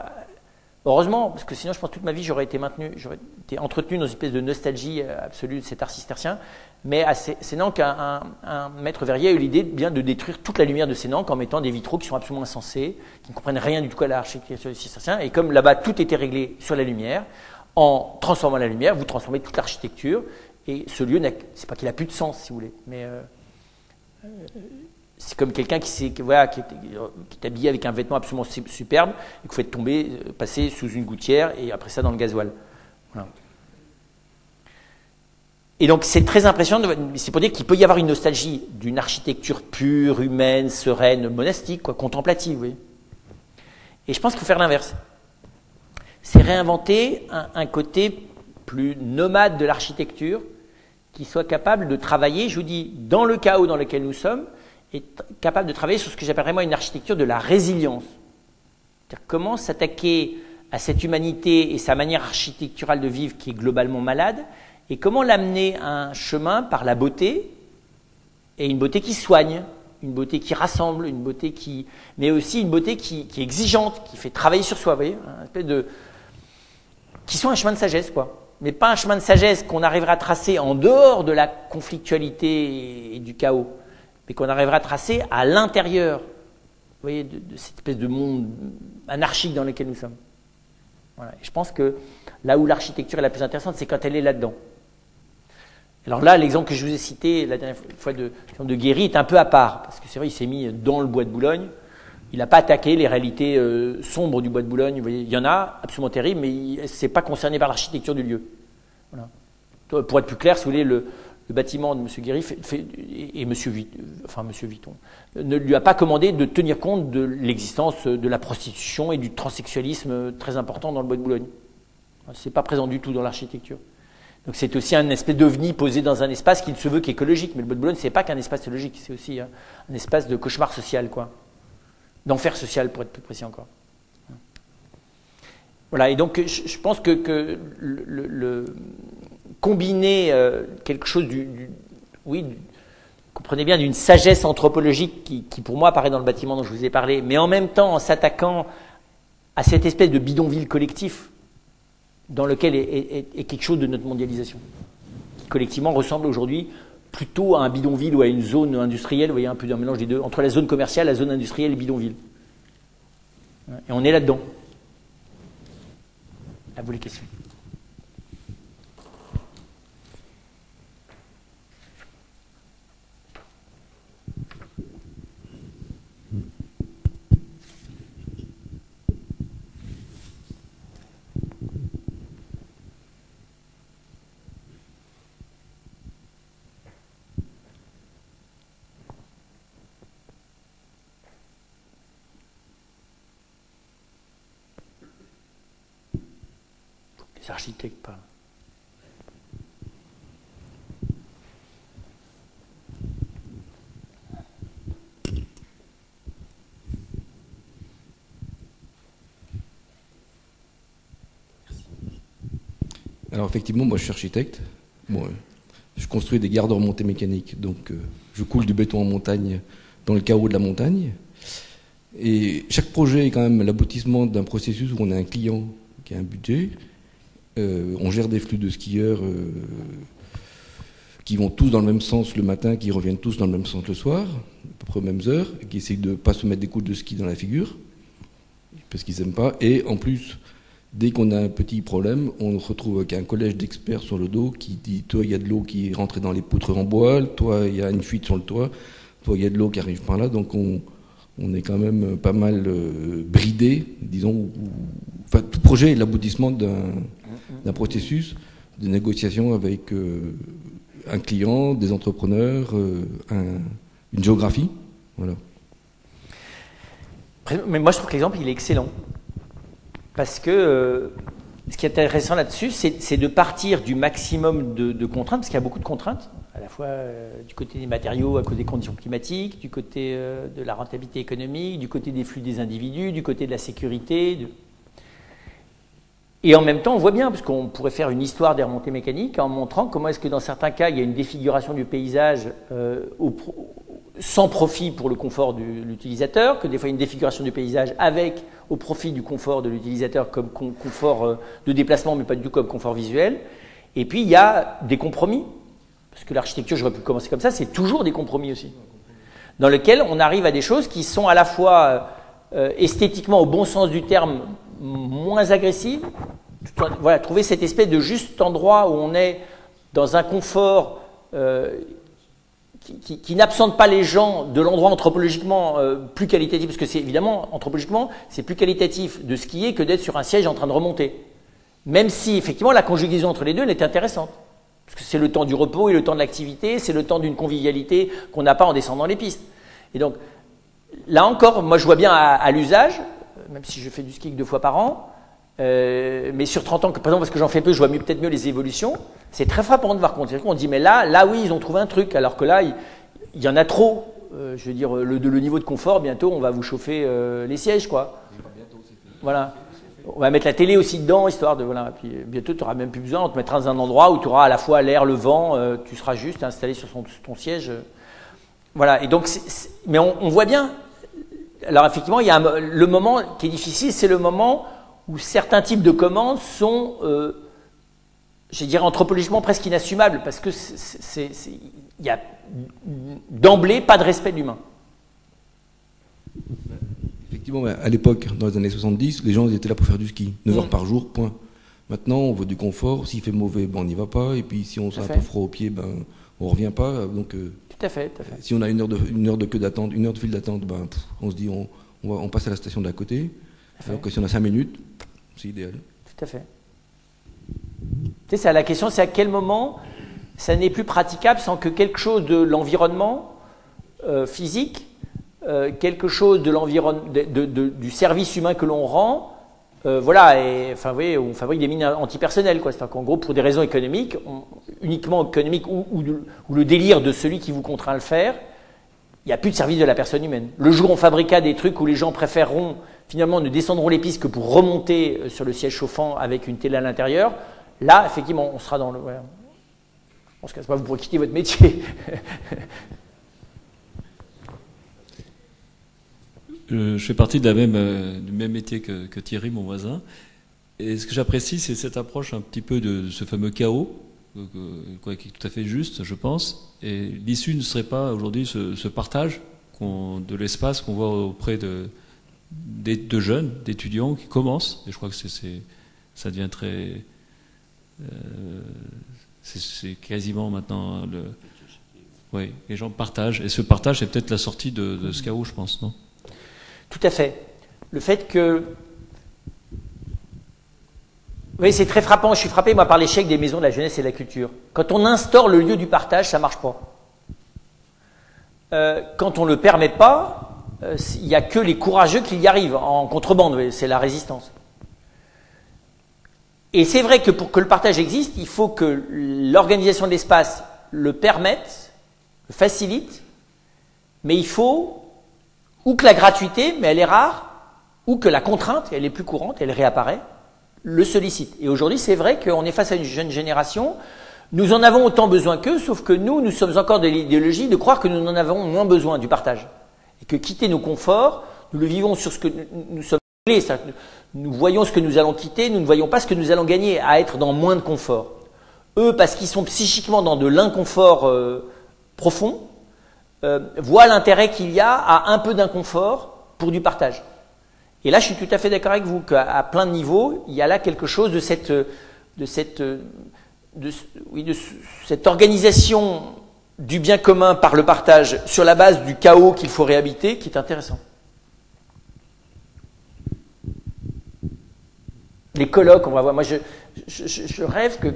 heureusement, parce que sinon, je pense que toute ma vie, j'aurais été entretenu dans une espèce de nostalgie absolue de cet art cistercien. Mais à Sénanque, un maître verrier a eu l'idée bien de détruire toute la lumière de Sénanque en mettant des vitraux qui sont absolument insensés, qui ne comprennent rien du tout à l'architecture cistercien. Et comme là-bas, tout était réglé sur la lumière, en transformant la lumière, vous transformez toute l'architecture. Et ce lieu, c'est pas qu'il a plus de sens, si vous voulez, mais c'est comme quelqu'un qui est habillé avec un vêtement absolument superbe et que vous faites passer sous une gouttière et après ça dans le gasoil. Voilà. Et donc c'est très impressionnant, c'est pour dire qu'il peut y avoir une nostalgie d'une architecture pure, humaine, sereine, monastique, contemplative. Vous voyez. Et je pense qu'il faut faire l'inverse. C'est réinventer un côté plus nomade de l'architecture qui soit capable de travailler, je vous dis, dans le chaos dans lequel nous sommes, et capable de travailler sur ce que j'appellerais moi une architecture de la résilience. C'est-à-dire comment s'attaquer à cette humanité et sa manière architecturale de vivre qui est globalement malade, et comment l'amener à un chemin par la beauté, et une beauté qui soigne, une beauté qui rassemble, une beauté mais aussi une beauté qui est exigeante, qui fait travailler sur soi, vous voyez, un espèce qui soit un chemin de sagesse, quoi. Mais pas un chemin de sagesse qu'on arrivera à tracer en dehors de la conflictualité et du chaos, mais qu'on arrivera à tracer à l'intérieur, vous voyez, de cette espèce de monde anarchique dans lequel nous sommes. Voilà. Et je pense que là où l'architecture est la plus intéressante, c'est quand elle est là-dedans. Alors là, l'exemple que je vous ai cité la dernière fois de Guéry est un peu à part, parce que c'est vrai, il s'est mis dans le bois de Boulogne. Il n'a pas attaqué les réalités sombres du bois de Boulogne. Vous voyez, il y en a, absolument terribles, mais ce n'est pas concerné par l'architecture du lieu. Voilà. Pour être plus clair, si vous voulez, le bâtiment de M. Guéry et M. Vuitton ne lui a pas commandé de tenir compte de l'existence de la prostitution et du transsexualisme très important dans le bois de Boulogne. Ce n'est pas présent du tout dans l'architecture. Donc c'est aussi un espèce d'ovni posé dans un espace qui ne se veut qu'écologique. Mais le bois de Boulogne, ce n'est pas qu'un espace écologique, c'est aussi un espace de cauchemar social, quoi. D'enfer social, pour être plus précis encore. Voilà, et donc je pense que combiner quelque chose comprenez bien, d'une sagesse anthropologique qui pour moi apparaît dans le bâtiment dont je vous ai parlé, mais en même temps en s'attaquant à cette espèce de bidonville collectif dans lequel est quelque chose de notre mondialisation, qui collectivement ressemble aujourd'hui plutôt à un bidonville ou à une zone industrielle, vous voyez, un peu d'un mélange des deux, entre la zone commerciale, la zone industrielle et bidonville. Et on est là-dedans. À vous les questions. Les architectes, pas. Alors effectivement, moi je suis architecte. Bon, je construis des gares de remontée mécanique, donc je coule du béton en montagne dans le chaos de la montagne. Et chaque projet est quand même l'aboutissement d'un processus où on a un client qui a un budget. On gère des flux de skieurs qui vont tous dans le même sens le matin, qui reviennent tous dans le même sens le soir, à peu près aux mêmes heures, et qui essayent de ne pas se mettre des coups de ski dans la figure, parce qu'ils n'aiment pas. Et en plus, dès qu'on a un petit problème, on se retrouve avec un collège d'experts sur le dos qui dit « toi, il y a de l'eau qui est rentrée dans les poutres en bois, toi, il y a une fuite sur le toit, toi, il y a de l'eau qui arrive par là ». Donc on est quand même pas mal bridé, disons. Enfin, tout projet est l'aboutissement d'un processus de négociation avec un client, des entrepreneurs, une géographie. Voilà. Mais moi, je trouve que l'exemple, il est excellent. Parce que ce qui est intéressant là-dessus, c'est de partir du maximum de contraintes, parce qu'il y a beaucoup de contraintes, à la fois du côté des matériaux à cause des conditions climatiques, du côté de la rentabilité économique, du côté des flux des individus, du côté de la sécurité. Et en même temps, on voit bien, parce qu'on pourrait faire une histoire des remontées mécaniques en montrant comment est-ce que dans certains cas, il y a une défiguration du paysage sans profit pour le confort de l'utilisateur, que des fois il y a une défiguration du paysage avec au profit du confort de l'utilisateur comme confort de déplacement, mais pas du tout comme confort visuel. Et puis il y a des compromis, parce que l'architecture, j'aurais pu commencer comme ça, c'est toujours des compromis aussi, dans lesquels on arrive à des choses qui sont à la fois esthétiquement, au bon sens du terme, moins agressives. Voilà, trouver cette espèce de juste endroit où on est dans un confort qui n'absente pas les gens de l'endroit anthropologiquement plus qualitatif, parce que c'est évidemment, anthropologiquement, c'est plus qualitatif de skier que d'être sur un siège en train de remonter. Même si, effectivement, la conjugaison entre les deux, elle est intéressante. Parce que c'est le temps du repos et le temps de l'activité, c'est le temps d'une convivialité qu'on n'a pas en descendant les pistes. Et donc, là encore, moi je vois bien à l'usage, même si je fais du ski que 2 fois par an, mais sur 30 ans, par exemple, parce que j'en fais peu, je vois peut-être mieux les évolutions. C'est très frappant de voir qu'on dit, mais là oui, ils ont trouvé un truc, alors que là, il y en a trop. Je veux dire, le niveau de confort, bientôt, on va vous chauffer les sièges, quoi. Voilà. On va mettre la télé aussi dedans, histoire de, voilà. Puis bientôt, tu n'auras même plus besoin, on te mettra dans un endroit où tu auras à la fois l'air, le vent, tu seras juste installé sur ton siège. Voilà. Et donc, mais on voit bien. Alors, effectivement, il y a le moment qui est difficile, c'est le moment où certains types de commandes sont, je dirais, anthropologiquement presque inassumables, parce que il y a d'emblée pas de respect de l'humain. Effectivement, à l'époque, dans les années 70, les gens ils étaient là pour faire du ski, 9 heures par jour, point. Maintenant, on veut du confort, s'il fait mauvais, ben, on n'y va pas, et puis si on a un peu froid aux pieds, ben, on ne revient pas. Donc, tout à fait, tout à fait. Si on a une heure de queue d'attente, une heure de file d'attente, ben, on se dit on passe à la station d'à côté. Alors que si on a 5 minutes, c'est idéal. Tout à fait. Tu sais, la question, c'est à quel moment ça n'est plus praticable sans que quelque chose de l'environnement physique, quelque chose de du service humain que l'on rend, voilà, et, enfin, vous voyez, on fabrique des mines antipersonnelles, quoi. C'est-à-dire qu'en gros, pour des raisons économiques, uniquement économiques ou le délire de celui qui vous contraint à le faire, il n'y a plus de service de la personne humaine. Le jour où on fabriquera des trucs où les gens préféreront, finalement, ne descendront les pistes que pour remonter sur le siège chauffant avec une télé à l'intérieur, là, effectivement, on sera dans le... Ouais, on se casse pas, vous pourrez quitter votre métier. Je fais partie du même métier que Thierry, mon voisin. Et ce que j'apprécie, c'est cette approche un petit peu de ce fameux chaos, qui est tout à fait juste, je pense. Et l'issue ne serait pas aujourd'hui ce partage de l'espace qu'on voit auprès de jeunes, d'étudiants qui commencent. Et je crois que ça devient très... c'est quasiment maintenant oui, les gens partagent. Et ce partage, c'est peut-être la sortie de ce chaos, je pense, non ? Tout à fait. Le fait que... Oui, c'est très frappant. Je suis frappé, moi, par l'échec des maisons de la jeunesse et de la culture. Quand on instaure le lieu du partage, ça ne marche pas. Quand on ne le permet pas, il n'y a que les courageux qui y arrivent en contrebande. C'est la résistance. Et c'est vrai que pour que le partage existe, il faut que l'organisation de l'espace le permette, le facilite, mais il faut ou que la gratuité, mais elle est rare, ou que la contrainte, elle est plus courante, elle réapparaît, le sollicite. Et aujourd'hui, c'est vrai qu'on est face à une jeune génération, nous en avons autant besoin qu'eux, sauf que nous sommes encore de l'idéologie de croire que nous en avons moins besoin du partage. Et que quitter nos conforts, nous le vivons sur ce que nous sommes. Nous voyons ce que nous allons quitter, nous ne voyons pas ce que nous allons gagner à être dans moins de confort. Eux, parce qu'ils sont psychiquement dans de l'inconfort profond, voient l'intérêt qu'il y a à un peu d'inconfort pour du partage. Et là, je suis tout à fait d'accord avec vous qu'à plein de niveaux, il y a là quelque chose de cette organisation du bien commun par le partage sur la base du chaos qu'il faut réhabiter qui est intéressant. Les colloques, on va voir. Moi, je rêve que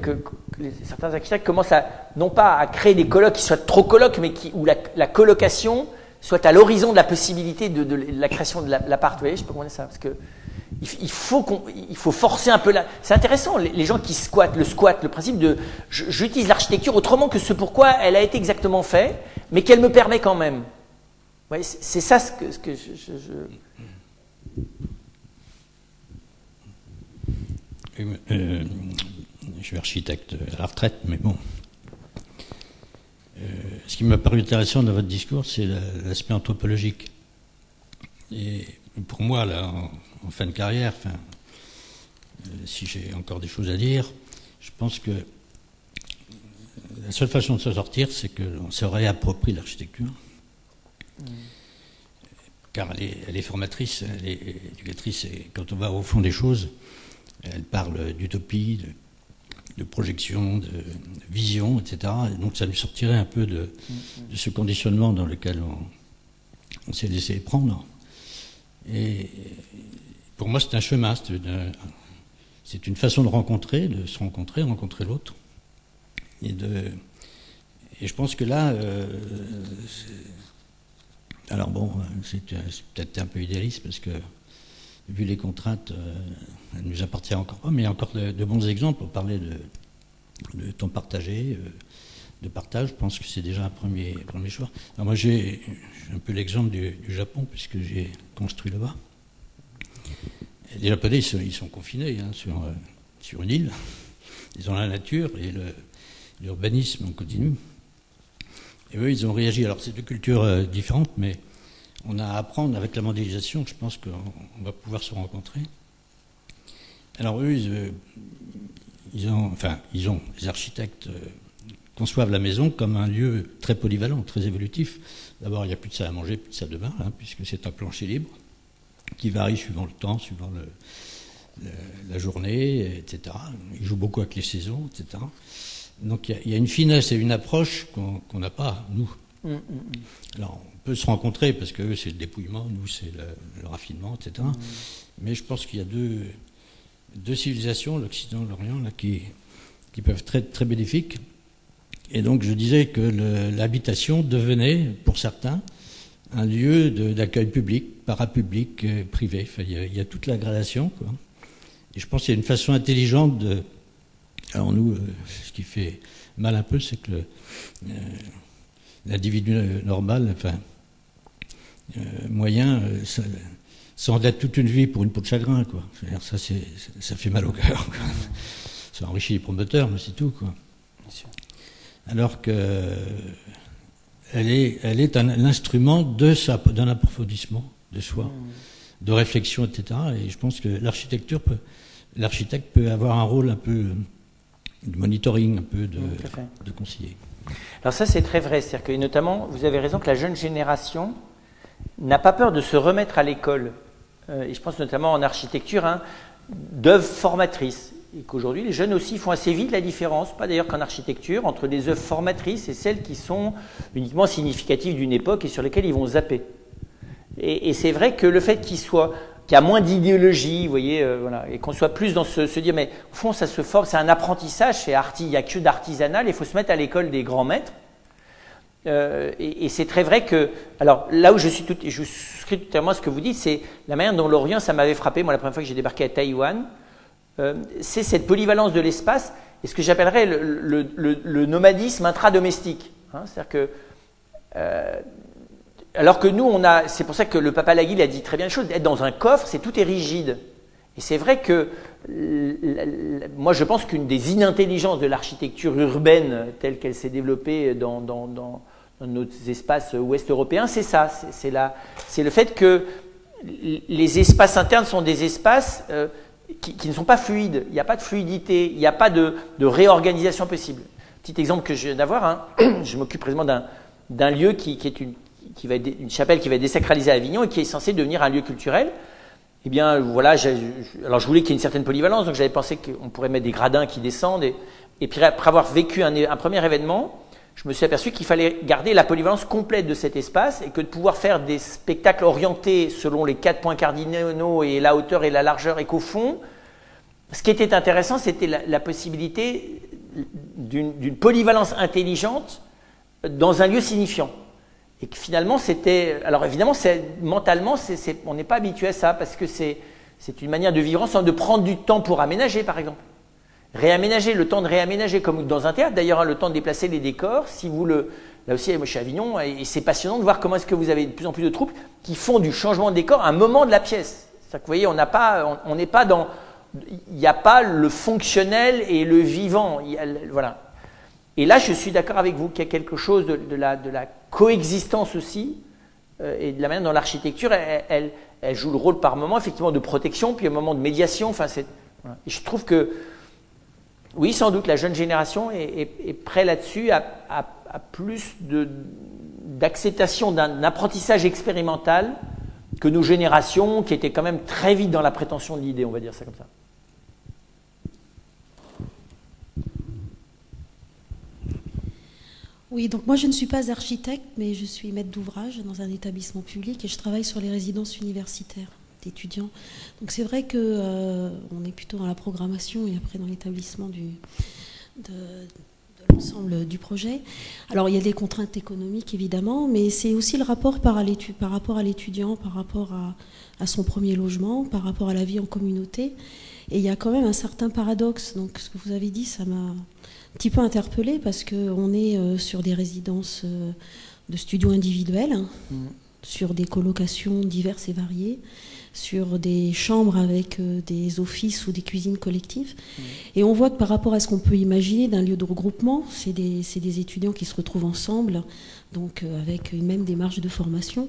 certains architectes commencent à, non pas à créer des colloques qui soient trop colloques, mais où la colocation soit à l'horizon de la possibilité de la création de l'appart. Vous voyez, je peux comprendre ça. Parce que il faut forcer un peu là. C'est intéressant, les gens qui squattent, le principe de j'utilise l'architecture autrement que ce pourquoi elle a été exactement faite, mais qu'elle me permet quand même. Ouais, c'est ça ce que je suis architecte à la retraite, mais bon. Ce qui m'a paru intéressant dans votre discours, c'est l'aspect anthropologique. Et pour moi, là, en fin de carrière, si j'ai encore des choses à dire, je pense que la seule façon de se sortir, c'est qu'on se réapproprie l'architecture. Car elle est formatrice, elle est éducatrice, et quand on va au fond des choses, elle parle d'utopie, de projection, de vision, etc. Et donc ça nous sortirait un peu de ce conditionnement dans lequel on s'est laissé prendre. Et pour moi, c'est un chemin, c'est une façon de se rencontrer l'autre. Et je pense que là, alors bon, c'est peut-être un peu idéaliste parce que vu les contraintes, elle ne nous appartient encore pas, mais il y a encore de bons exemples. On parlait de temps partagé, de partage, je pense que c'est déjà un premier choix. Alors moi, j'ai un peu l'exemple du Japon, puisque j'ai construit là-bas. Les Japonais, ils sont confinés sur une île. Ils ont la nature et l'urbanisme en continu. Et eux, ils ont réagi. Alors, c'est deux cultures différentes, mais on a à apprendre avec la mondialisation. Je pense qu'on va pouvoir se rencontrer. Alors, eux, les architectes conçoivent la maison comme un lieu très polyvalent, très évolutif. D'abord, il n'y a plus de salle à manger, plus de salle de bain, puisque c'est un plancher libre qui varie suivant le temps, suivant la journée, etc. Ils jouent beaucoup avec les saisons, etc. Donc il y a une finesse et une approche qu'on n'a pas, nous. Alors on peut se rencontrer parce que eux c'est le dépouillement, nous c'est le raffinement, etc. Mais je pense qu'il y a deux civilisations, l'Occident et l'Orient, là, qui peuvent être très, très bénéfiques. Et donc je disais que l'habitation devenait, pour certains, un lieu d'accueil public, parapublic, privé. Enfin, il y a toute la gradation, quoi. Et je pense qu'il y a une façon intelligente de... Alors nous, ce qui fait mal un peu, c'est que l'individu normal, moyen, s'endette toute une vie pour une peau de chagrin, quoi. Ça, ça fait mal au cœur, quoi. Ça enrichit les promoteurs, mais c'est tout, quoi. Bien sûr. Alors que elle est un instrument d'un approfondissement de soi, de réflexion, etc. Et je pense que l'architecte peut avoir un rôle un peu de monitoring, un peu de conseiller. Alors ça, c'est très vrai. C'est-à-dire que, notamment, vous avez raison que la jeune génération n'a pas peur de se remettre à l'école. Et je pense notamment en architecture, d'œuvres formatrices. Et qu'aujourd'hui, les jeunes aussi font assez vite la différence, pas d'ailleurs qu'en architecture, entre des œuvres formatrices et celles qui sont uniquement significatives d'une époque et sur lesquelles ils vont zapper. Et c'est vrai que le fait qu'il y a moins d'idéologie, vous voyez, voilà, et qu'on soit plus dans se dire, mais au fond, ça se forme, c'est un apprentissage, il n'y a que d'artisanal, il faut se mettre à l'école des grands maîtres. Et c'est très vrai que, alors là où je souscris totalement à ce que vous dites, c'est la manière dont l'Orient, ça m'avait frappé, moi la première fois que j'ai débarqué à Taïwan, c'est cette polyvalence de l'espace et ce que j'appellerais le nomadisme intradomestique. Hein, c'est-à-dire que, alors que nous, c'est pour ça que le Papalagui a dit très bien les choses, être dans un coffre, tout est rigide. Et c'est vrai que, moi je pense qu'une des inintelligences de l'architecture urbaine telle qu'elle s'est développée dans nos espaces ouest européens, c'est ça, c'est le fait que les espaces internes sont des espaces qui ne sont pas fluides, il n'y a pas de fluidité, il n'y a pas de réorganisation possible. Petit exemple que je viens d'avoir, hein, je m'occupe précisément d'un lieu qui est une chapelle qui va être désacralisée à Avignon et qui est censée devenir un lieu culturel. Eh bien, voilà, alors je voulais qu'il y ait une certaine polyvalence, donc j'avais pensé qu'on pourrait mettre des gradins qui descendent. Et puis après avoir vécu un premier événement, je me suis aperçu qu'il fallait garder la polyvalence complète de cet espace et que de pouvoir faire des spectacles orientés selon les 4 points cardinaux et la hauteur et la largeur, et qu'au fond, ce qui était intéressant, c'était la possibilité d'une polyvalence intelligente dans un lieu signifiant. Et que finalement, alors évidemment, mentalement, on n'est pas habitué à ça, parce que c'est une manière de vivre ensemble, de prendre du temps pour aménager, par exemple. Réaménager, le temps de réaménager, comme dans un théâtre, d'ailleurs, hein, le temps de déplacer les décors. Là aussi, moi je suis à Avignon, et c'est passionnant de voir comment est-ce que vous avez de plus en plus de troupes qui font du changement de décor à un moment de la pièce. C'est-à-dire que vous voyez, on n'est pas dans... Il n'y a pas le fonctionnel et le vivant. Voilà. Et là, je suis d'accord avec vous qu'il y a quelque chose de la coexistence aussi, et de la manière dont l'architecture, elle joue le rôle par moment, effectivement, de protection, puis un moment de médiation. Enfin, voilà. Et je trouve que, oui, sans doute, la jeune génération est prête là-dessus à plus d'acceptation d'un apprentissage expérimental que nos générations, qui étaient quand même très vite dans la prétention de l'idée, on va dire ça comme ça. Oui, donc moi je ne suis pas architecte, mais je suis maître d'ouvrage dans un établissement public et je travaille sur les résidences universitaires d'étudiants. Donc c'est vrai que on est plutôt dans la programmation et après dans l'établissement de l'ensemble du projet. Alors il y a des contraintes économiques évidemment, mais c'est aussi le rapport par rapport à l'étudiant, par rapport à son premier logement, par rapport à la vie en communauté. Et il y a quand même un certain paradoxe. Donc ce que vous avez dit, ça m'a un petit peu interpellée parce qu'on est sur des résidences de studios individuels, sur des colocations diverses et variées, sur des chambres avec des offices ou des cuisines collectives. Et on voit que par rapport à ce qu'on peut imaginer d'un lieu de regroupement, c'est des étudiants qui se retrouvent ensemble, donc avec une même démarche de formation.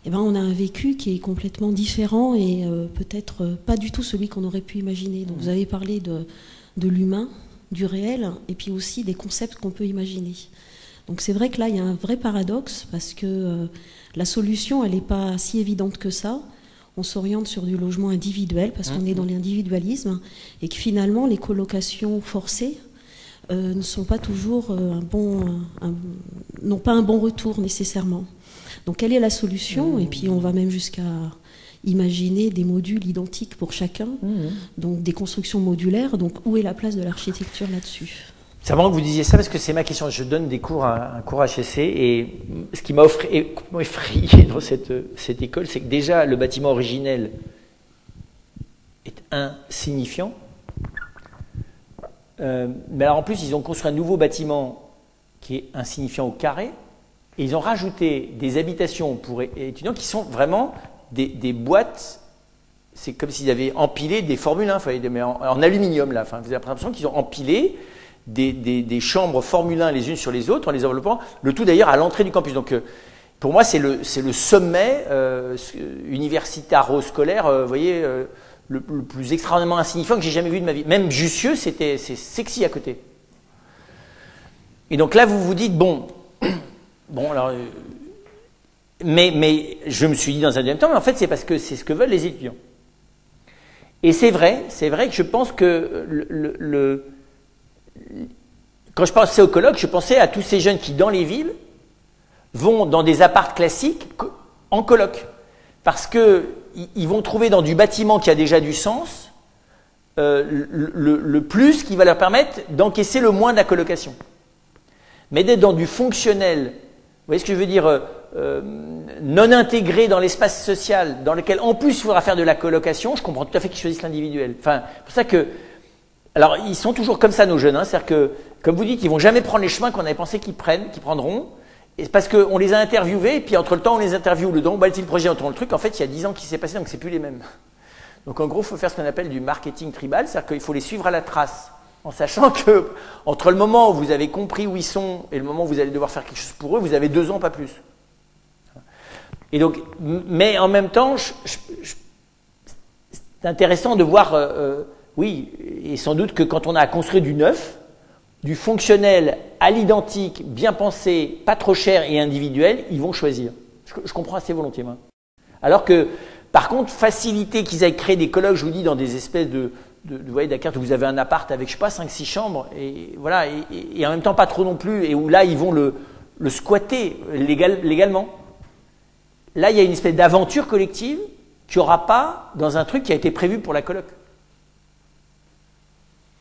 Et ben, on a un vécu qui est complètement différent et peut-être pas du tout celui qu'on aurait pu imaginer. Donc vous avez parlé de l'humain, du réel, et puis aussi des concepts qu'on peut imaginer. Donc c'est vrai que là, il y a un vrai paradoxe, parce que la solution, elle n'est pas si évidente que ça. On s'oriente sur du logement individuel, parce qu'on est dans l'individualisme, et que finalement, les colocations forcées ne sont pas toujours n'ont pas un bon retour nécessairement. Donc quelle est la solution? Et puis on va même jusqu'à imaginer des modules identiques pour chacun, donc des constructions modulaires. Donc où est la place de l'architecture là-dessus? C'est marrant que vous disiez ça parce que c'est ma question. Je donne des cours un cours HEC et ce qui m'a effrayé dans cette école, c'est que déjà le bâtiment originel est insignifiant. Mais alors en plus, ils ont construit un nouveau bâtiment qui est insignifiant au carré et ils ont rajouté des habitations pour étudiants qui sont vraiment des boîtes. C'est comme s'ils avaient empilé des Formule 1, mais en aluminium là. Enfin, vous avez l'impression qu'ils ont empilé des chambres Formule 1 les unes sur les autres en les enveloppant, le tout d'ailleurs à l'entrée du campus. Donc pour moi c'est le sommet universitaro-scolaire, vous voyez, le plus extraordinairement insignifiant que j'ai jamais vu de ma vie. Même Jussieu, c'est sexy à côté. Et donc là vous vous dites bon alors mais je me suis dit dans un deuxième temps, mais en fait c'est parce que c'est ce que veulent les étudiants. Et c'est vrai que je pense que quand je pensais au colloque, je pensais à tous ces jeunes qui, dans les villes, vont dans des apparts classiques en colloque. Parce qu'ils vont trouver dans du bâtiment qui a déjà du sens le plus qui va leur permettre d'encaisser le moins de la colocation. Mais d'être dans du fonctionnel, vous voyez ce que je veux dire, non intégrés dans l'espace social, dans lequel en plus il faudra faire de la colocation, je comprends tout à fait qu'ils choisissent l'individuel. Enfin, c'est pour ça que, alors ils sont toujours comme ça nos jeunes, hein, c'est-à-dire que, comme vous dites, ils vont jamais prendre les chemins qu'on avait pensé qu'ils prendront, et parce qu'on les a interviewés, et puis entre le temps on les interviewe, le don, le projet, on tourne le truc, en fait il y a 10 ans qui s'est passé, donc c'est plus les mêmes. Donc en gros, il faut faire ce qu'on appelle du marketing tribal, c'est-à-dire qu'il faut les suivre à la trace, en sachant que entre le moment où vous avez compris où ils sont et le moment où vous allez devoir faire quelque chose pour eux, vous avez 2 ans, pas plus. Et donc, mais en même temps, c'est intéressant de voir, oui, et sans doute que quand on a à construire du neuf, du fonctionnel à l'identique, bien pensé, pas trop cher et individuel, ils vont choisir. Je comprends assez volontiers, moi. Alors que, par contre, faciliter qu'ils aillent créer des colloques, je vous dis, dans des espèces vous voyez, Dakar, où vous avez un appart avec, je sais pas, 5-6 chambres, et voilà, et en même temps pas trop non plus, et où là, ils vont le squatter légalement. Là, il y a une espèce d'aventure collective qu'il n'y aura pas dans un truc qui a été prévu pour la coloc.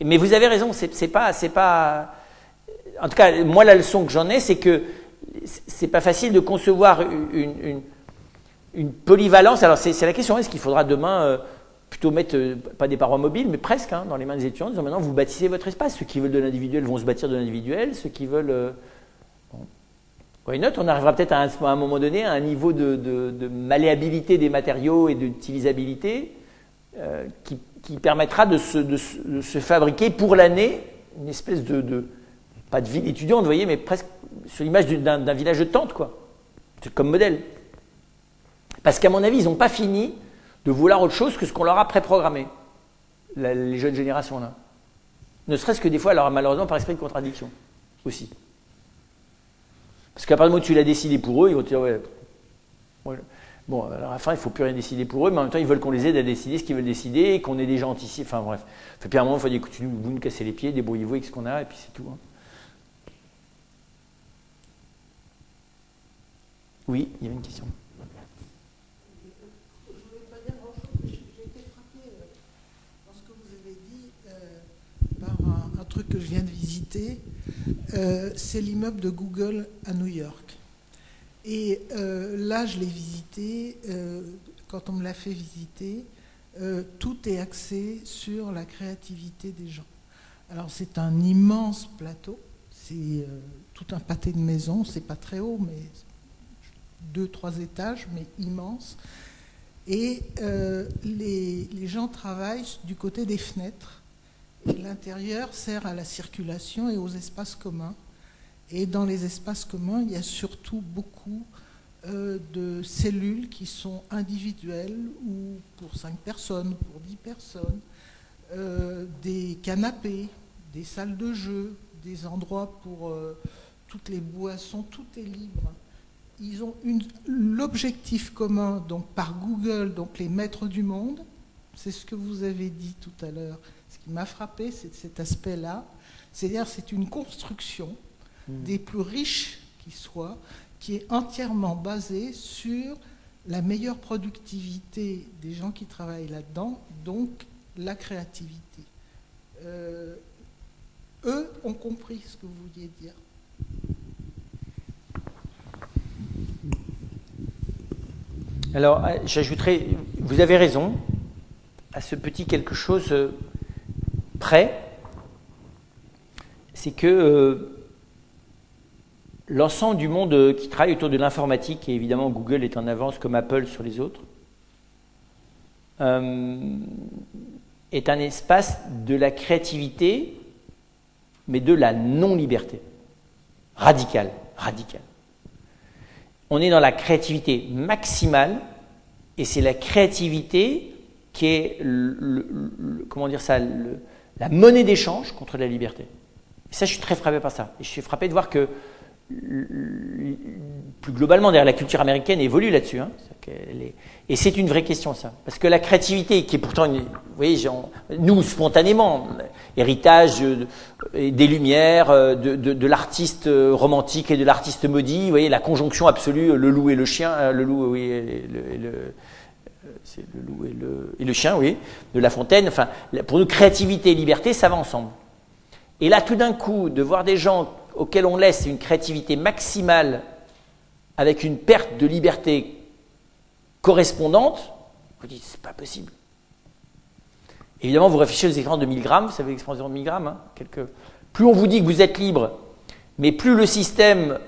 Mais vous avez raison, c'est pas. En tout cas, moi, la leçon que j'en ai, c'est que c'est pas facile de concevoir une polyvalence. Alors, c'est la question, est-ce qu'il faudra demain plutôt mettre, pas des parois mobiles, mais presque, hein, dans les mains des étudiants, en disant maintenant, vous bâtissez votre espace. Ceux qui veulent de l'individuel vont se bâtir de l'individuel, ceux qui veulent. Why not? On arrivera peut-être à un moment donné à un niveau de malléabilité des matériaux et d'utilisabilité qui permettra de se fabriquer pour l'année une espèce pas de ville étudiante, vous voyez, mais presque sur l'image d'un village de tente, quoi, comme modèle. Parce qu'à mon avis, ils n'ont pas fini de vouloir autre chose que ce qu'on leur a préprogrammé, les jeunes générations là. Ne serait-ce que des fois, alors malheureusement par esprit de contradiction aussi. Parce qu'à partir du moment où tu l'as décidé pour eux, ils vont te dire ouais. Bon, alors à la fin, il ne faut plus rien décider pour eux, mais en même temps, ils veulent qu'on les aide à décider ce qu'ils veulent décider, et qu'on ait des gens anticipés. Enfin bref. Et puis à un moment, il faut dire écoutez, vous nous cassez les pieds, débrouillez-vous avec ce qu'on a, et puis c'est tout. Hein. Oui, il y avait une question. Je ne voulais pas dire grand-chose, j'ai été frappée dans ce que vous avez dit par un truc que je viens de visiter. C'est l'immeuble de Google à New York. Et là, je l'ai visité, quand on me l'a fait visiter, tout est axé sur la créativité des gens. Alors c'est un immense plateau, c'est tout un pâté de maisons, c'est pas très haut, mais 2-3 étages, mais immense. Et les gens travaillent du côté des fenêtres. Et l'intérieur sert à la circulation et aux espaces communs. Et dans les espaces communs, il y a surtout beaucoup de cellules qui sont individuelles ou pour 5 personnes, pour 10 personnes, des canapés, des salles de jeu, des endroits pour toutes les boissons, tout est libre. Ils ont l'objectif commun, donc par Google, donc les maîtres du monde, c'est ce que vous avez dit tout à l'heure. Ce qui m'a frappé, c'est cet aspect-là. C'est-à-dire c'est une construction des plus riches qui soient, qui est entièrement basée sur la meilleure productivité des gens qui travaillent là-dedans, donc la créativité. Eux ont compris ce que vous vouliez dire. Alors, j'ajouterais, vous avez raison, à ce petit quelque chose près, c'est que l'ensemble du monde qui travaille autour de l'informatique, et évidemment Google est en avance comme Apple sur les autres, est un espace de la créativité, mais de la non-liberté. Radicale. On est dans la créativité maximale, et c'est la créativité qui est comment dire ça, la monnaie d'échange contre la liberté. Et ça, je suis très frappé par ça. Et je suis frappé de voir que plus globalement, d'ailleurs, la culture américaine évolue là-dessus. Hein. Et c'est une vraie question, ça. Parce que la créativité, qui est pourtant, vous voyez, nous, spontanément, héritage des Lumières, de l'artiste romantique et de l'artiste maudit, vous voyez, la conjonction absolue, le loup et le chien, le loup, oui, c'est le loup et le chien, oui, de La Fontaine. Enfin, pour nous, créativité et liberté, ça va ensemble. Et là, tout d'un coup, de voir des gens auxquels on laisse une créativité maximale avec une perte de liberté correspondante, vous dites, c'est pas possible. Évidemment, vous réfléchissez aux expériences de Milgram, vous savez l'expérience de Milgram, hein, plus on vous dit que vous êtes libre, mais plus le système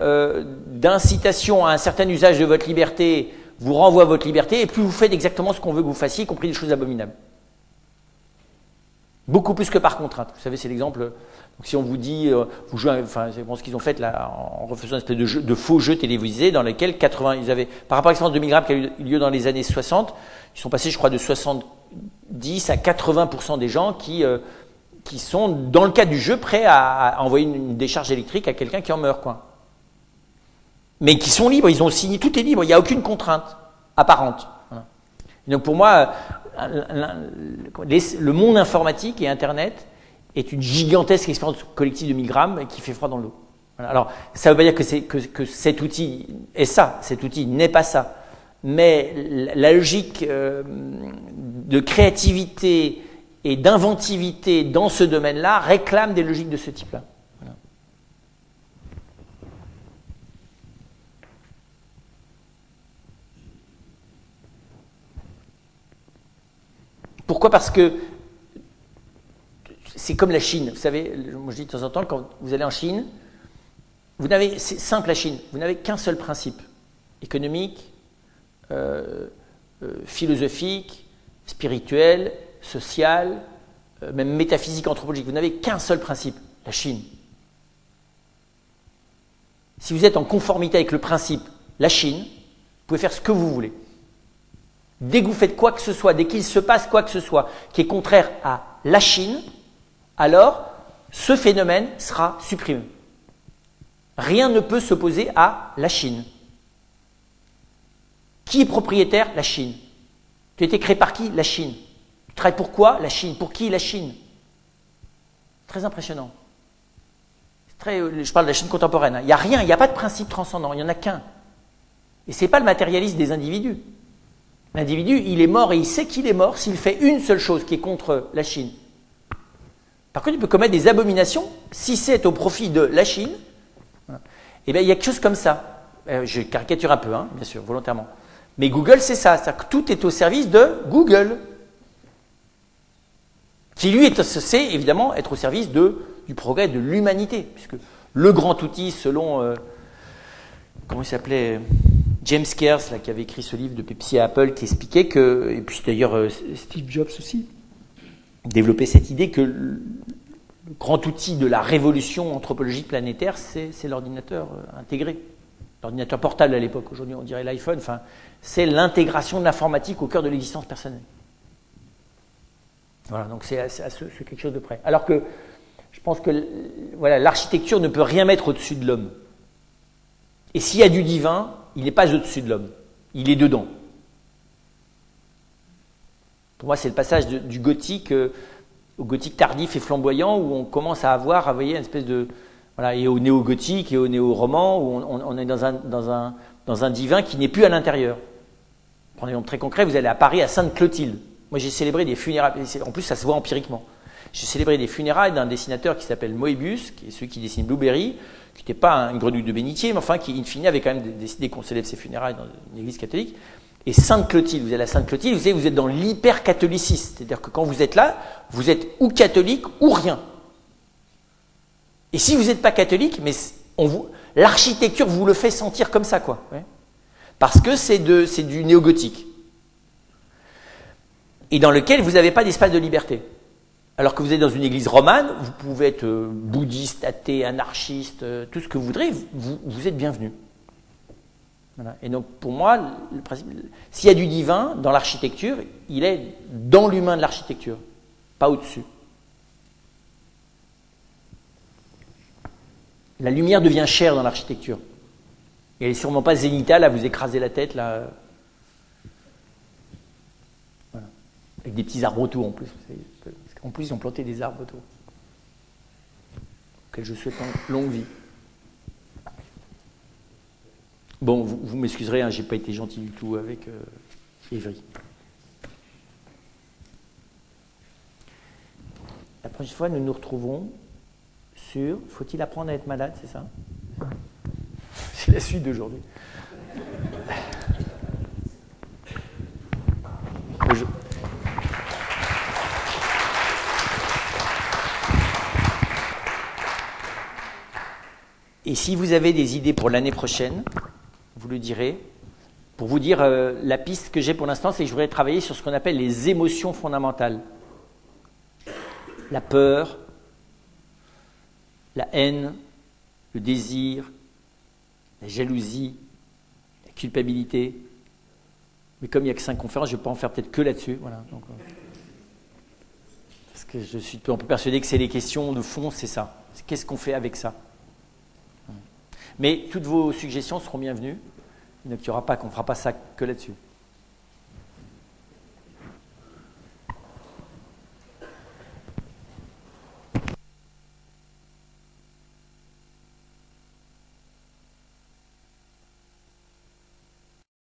d'incitation à un certain usage de votre liberté vous renvoie à votre liberté, et plus vous faites exactement ce qu'on veut que vous fassiez, y compris des choses abominables. Beaucoup plus que par contrainte. Vous savez, c'est l'exemple. Donc, si on vous dit, vous jouez, enfin, c'est ce qu'ils ont fait là, en refaisant une espèce de faux jeu télévisé dans lesquels 80, ils avaient, par rapport à l'expérience de Milgram qui a eu lieu dans les années 60, ils sont passés, je crois, de 70 à 80% des gens qui sont, dans le cadre du jeu, prêts à envoyer une décharge électrique à quelqu'un qui en meurt, quoi. Mais qui sont libres, ils ont signé, tout est libre, il n'y a aucune contrainte apparente. Voilà. Et donc pour moi, le monde informatique et Internet est une gigantesque expérience collective de Milgram qui fait froid dans le dos. Voilà. Alors, ça ne veut pas dire que cet outil est ça, cet outil n'est pas ça. Mais la logique de créativité et d'inventivité dans ce domaine-là réclame des logiques de ce type-là. Voilà. Pourquoi ? Parce que c'est comme la Chine. Vous savez, moi je dis de temps en temps, quand vous allez en Chine, c'est simple la Chine, vous n'avez qu'un seul principe, économique, philosophique, spirituel, social, même métaphysique, anthropologique. Vous n'avez qu'un seul principe, la Chine. Si vous êtes en conformité avec le principe, la Chine, vous pouvez faire ce que vous voulez. Dès que vous faites quoi que ce soit, dès qu'il se passe quoi que ce soit qui est contraire à la Chine, alors ce phénomène sera supprimé. Rien ne peut s'opposer à la Chine. Qui est propriétaire ? La Chine. Tu as été créé par qui ? La Chine. Tu travailles pour quoi ? La Chine. Pour qui ? La Chine. Très impressionnant. Je parle de la Chine contemporaine. Il n'y a rien, il n'y a pas de principe transcendant, il n'y en a qu'un. Et ce n'est pas le matérialisme des individus. L'individu, il est mort et il sait qu'il est mort s'il fait une seule chose qui est contre la Chine. Par contre, il peut commettre des abominations si c'est au profit de la Chine. Eh bien, il y a quelque chose comme ça. Je caricature un peu, hein, bien sûr, volontairement. Mais Google, c'est ça. C'est-à-dire que tout est au service de Google. Qui, lui, est censé, évidemment, être au service du progrès de l'humanité. Puisque le grand outil, selon... comment il s'appelait ? James Kers, là, qui avait écrit ce livre de Pepsi à Apple, qui expliquait que... Et puis d'ailleurs, Steve Jobs aussi, développait cette idée que le grand outil de la révolution anthropologique planétaire, c'est l'ordinateur intégré. L'ordinateur portable à l'époque, aujourd'hui on dirait l'iPhone, enfin, c'est l'intégration de l'informatique au cœur de l'existence personnelle. Voilà, donc c'est quelque chose de près. Alors que je pense que voilà, l'architecture ne peut rien mettre au-dessus de l'homme. Et s'il y a du divin, il n'est pas au-dessus de l'homme, il est dedans. Pour moi, c'est le passage du gothique au gothique tardif et flamboyant où on commence à avoir, vous voyez, une espèce de... Voilà, et au néo-gothique et au néo-roman où on est dans un divin qui n'est plus à l'intérieur. Prenez un exemple très concret, vous allez à Paris à Sainte-Clotilde. Moi, j'ai célébré des funérailles, en plus ça se voit empiriquement. J'ai célébré des funérailles d'un dessinateur qui s'appelle Moebius, qui est celui qui dessine Blueberry, qui n'était pas une grenouille de bénitier, mais enfin qui, in fine, avait quand même décidé qu'on célèbre ses funérailles dans une église catholique. Et Sainte-Clotilde, vous allez à Sainte-Clotilde, vous êtes dans l'hyper-catholicisme. C'est-à-dire que quand vous êtes là, vous êtes ou catholique ou rien. Et si vous n'êtes pas catholique, mais l'architecture vous le fait sentir comme ça, quoi. Ouais. Parce que c'est du néo-gothique. Et dans lequel vous n'avez pas d'espace de liberté. Alors que vous êtes dans une église romane, vous pouvez être bouddhiste, athée, anarchiste, tout ce que vous voudrez, vous êtes bienvenu. Voilà. Et donc pour moi, le principe, s'il y a du divin dans l'architecture, il est dans l'humain de l'architecture, pas au-dessus. La lumière devient chère dans l'architecture. Et elle n'est sûrement pas zénithale à vous écraser la tête là. Voilà. Avec des petits arbres autour en plus. En plus, ils ont planté des arbres autour. Auxquels je souhaite une longue vie. Bon, vous m'excuserez, hein, j'ai pas été gentil du tout avec Évry. La prochaine fois, nous nous retrouvons sur « Faut-il apprendre à être malade ?» c'est ça? C'est la suite d'aujourd'hui. Et si vous avez des idées pour l'année prochaine, vous le direz. Pour vous dire, la piste que j'ai pour l'instant, c'est que je voudrais travailler sur ce qu'on appelle les émotions fondamentales. La peur, la haine, le désir, la jalousie, la culpabilité. Mais comme il n'y a que 5 conférences, je ne vais pas en faire peut-être que là-dessus. Voilà, donc, parce que je suis un peu persuadé que c'est les questions de fond, c'est ça. Qu'est-ce qu'on fait avec ça? Mais toutes vos suggestions seront bienvenues. Donc il y aura pas, qu'on ne fera pas ça que là-dessus.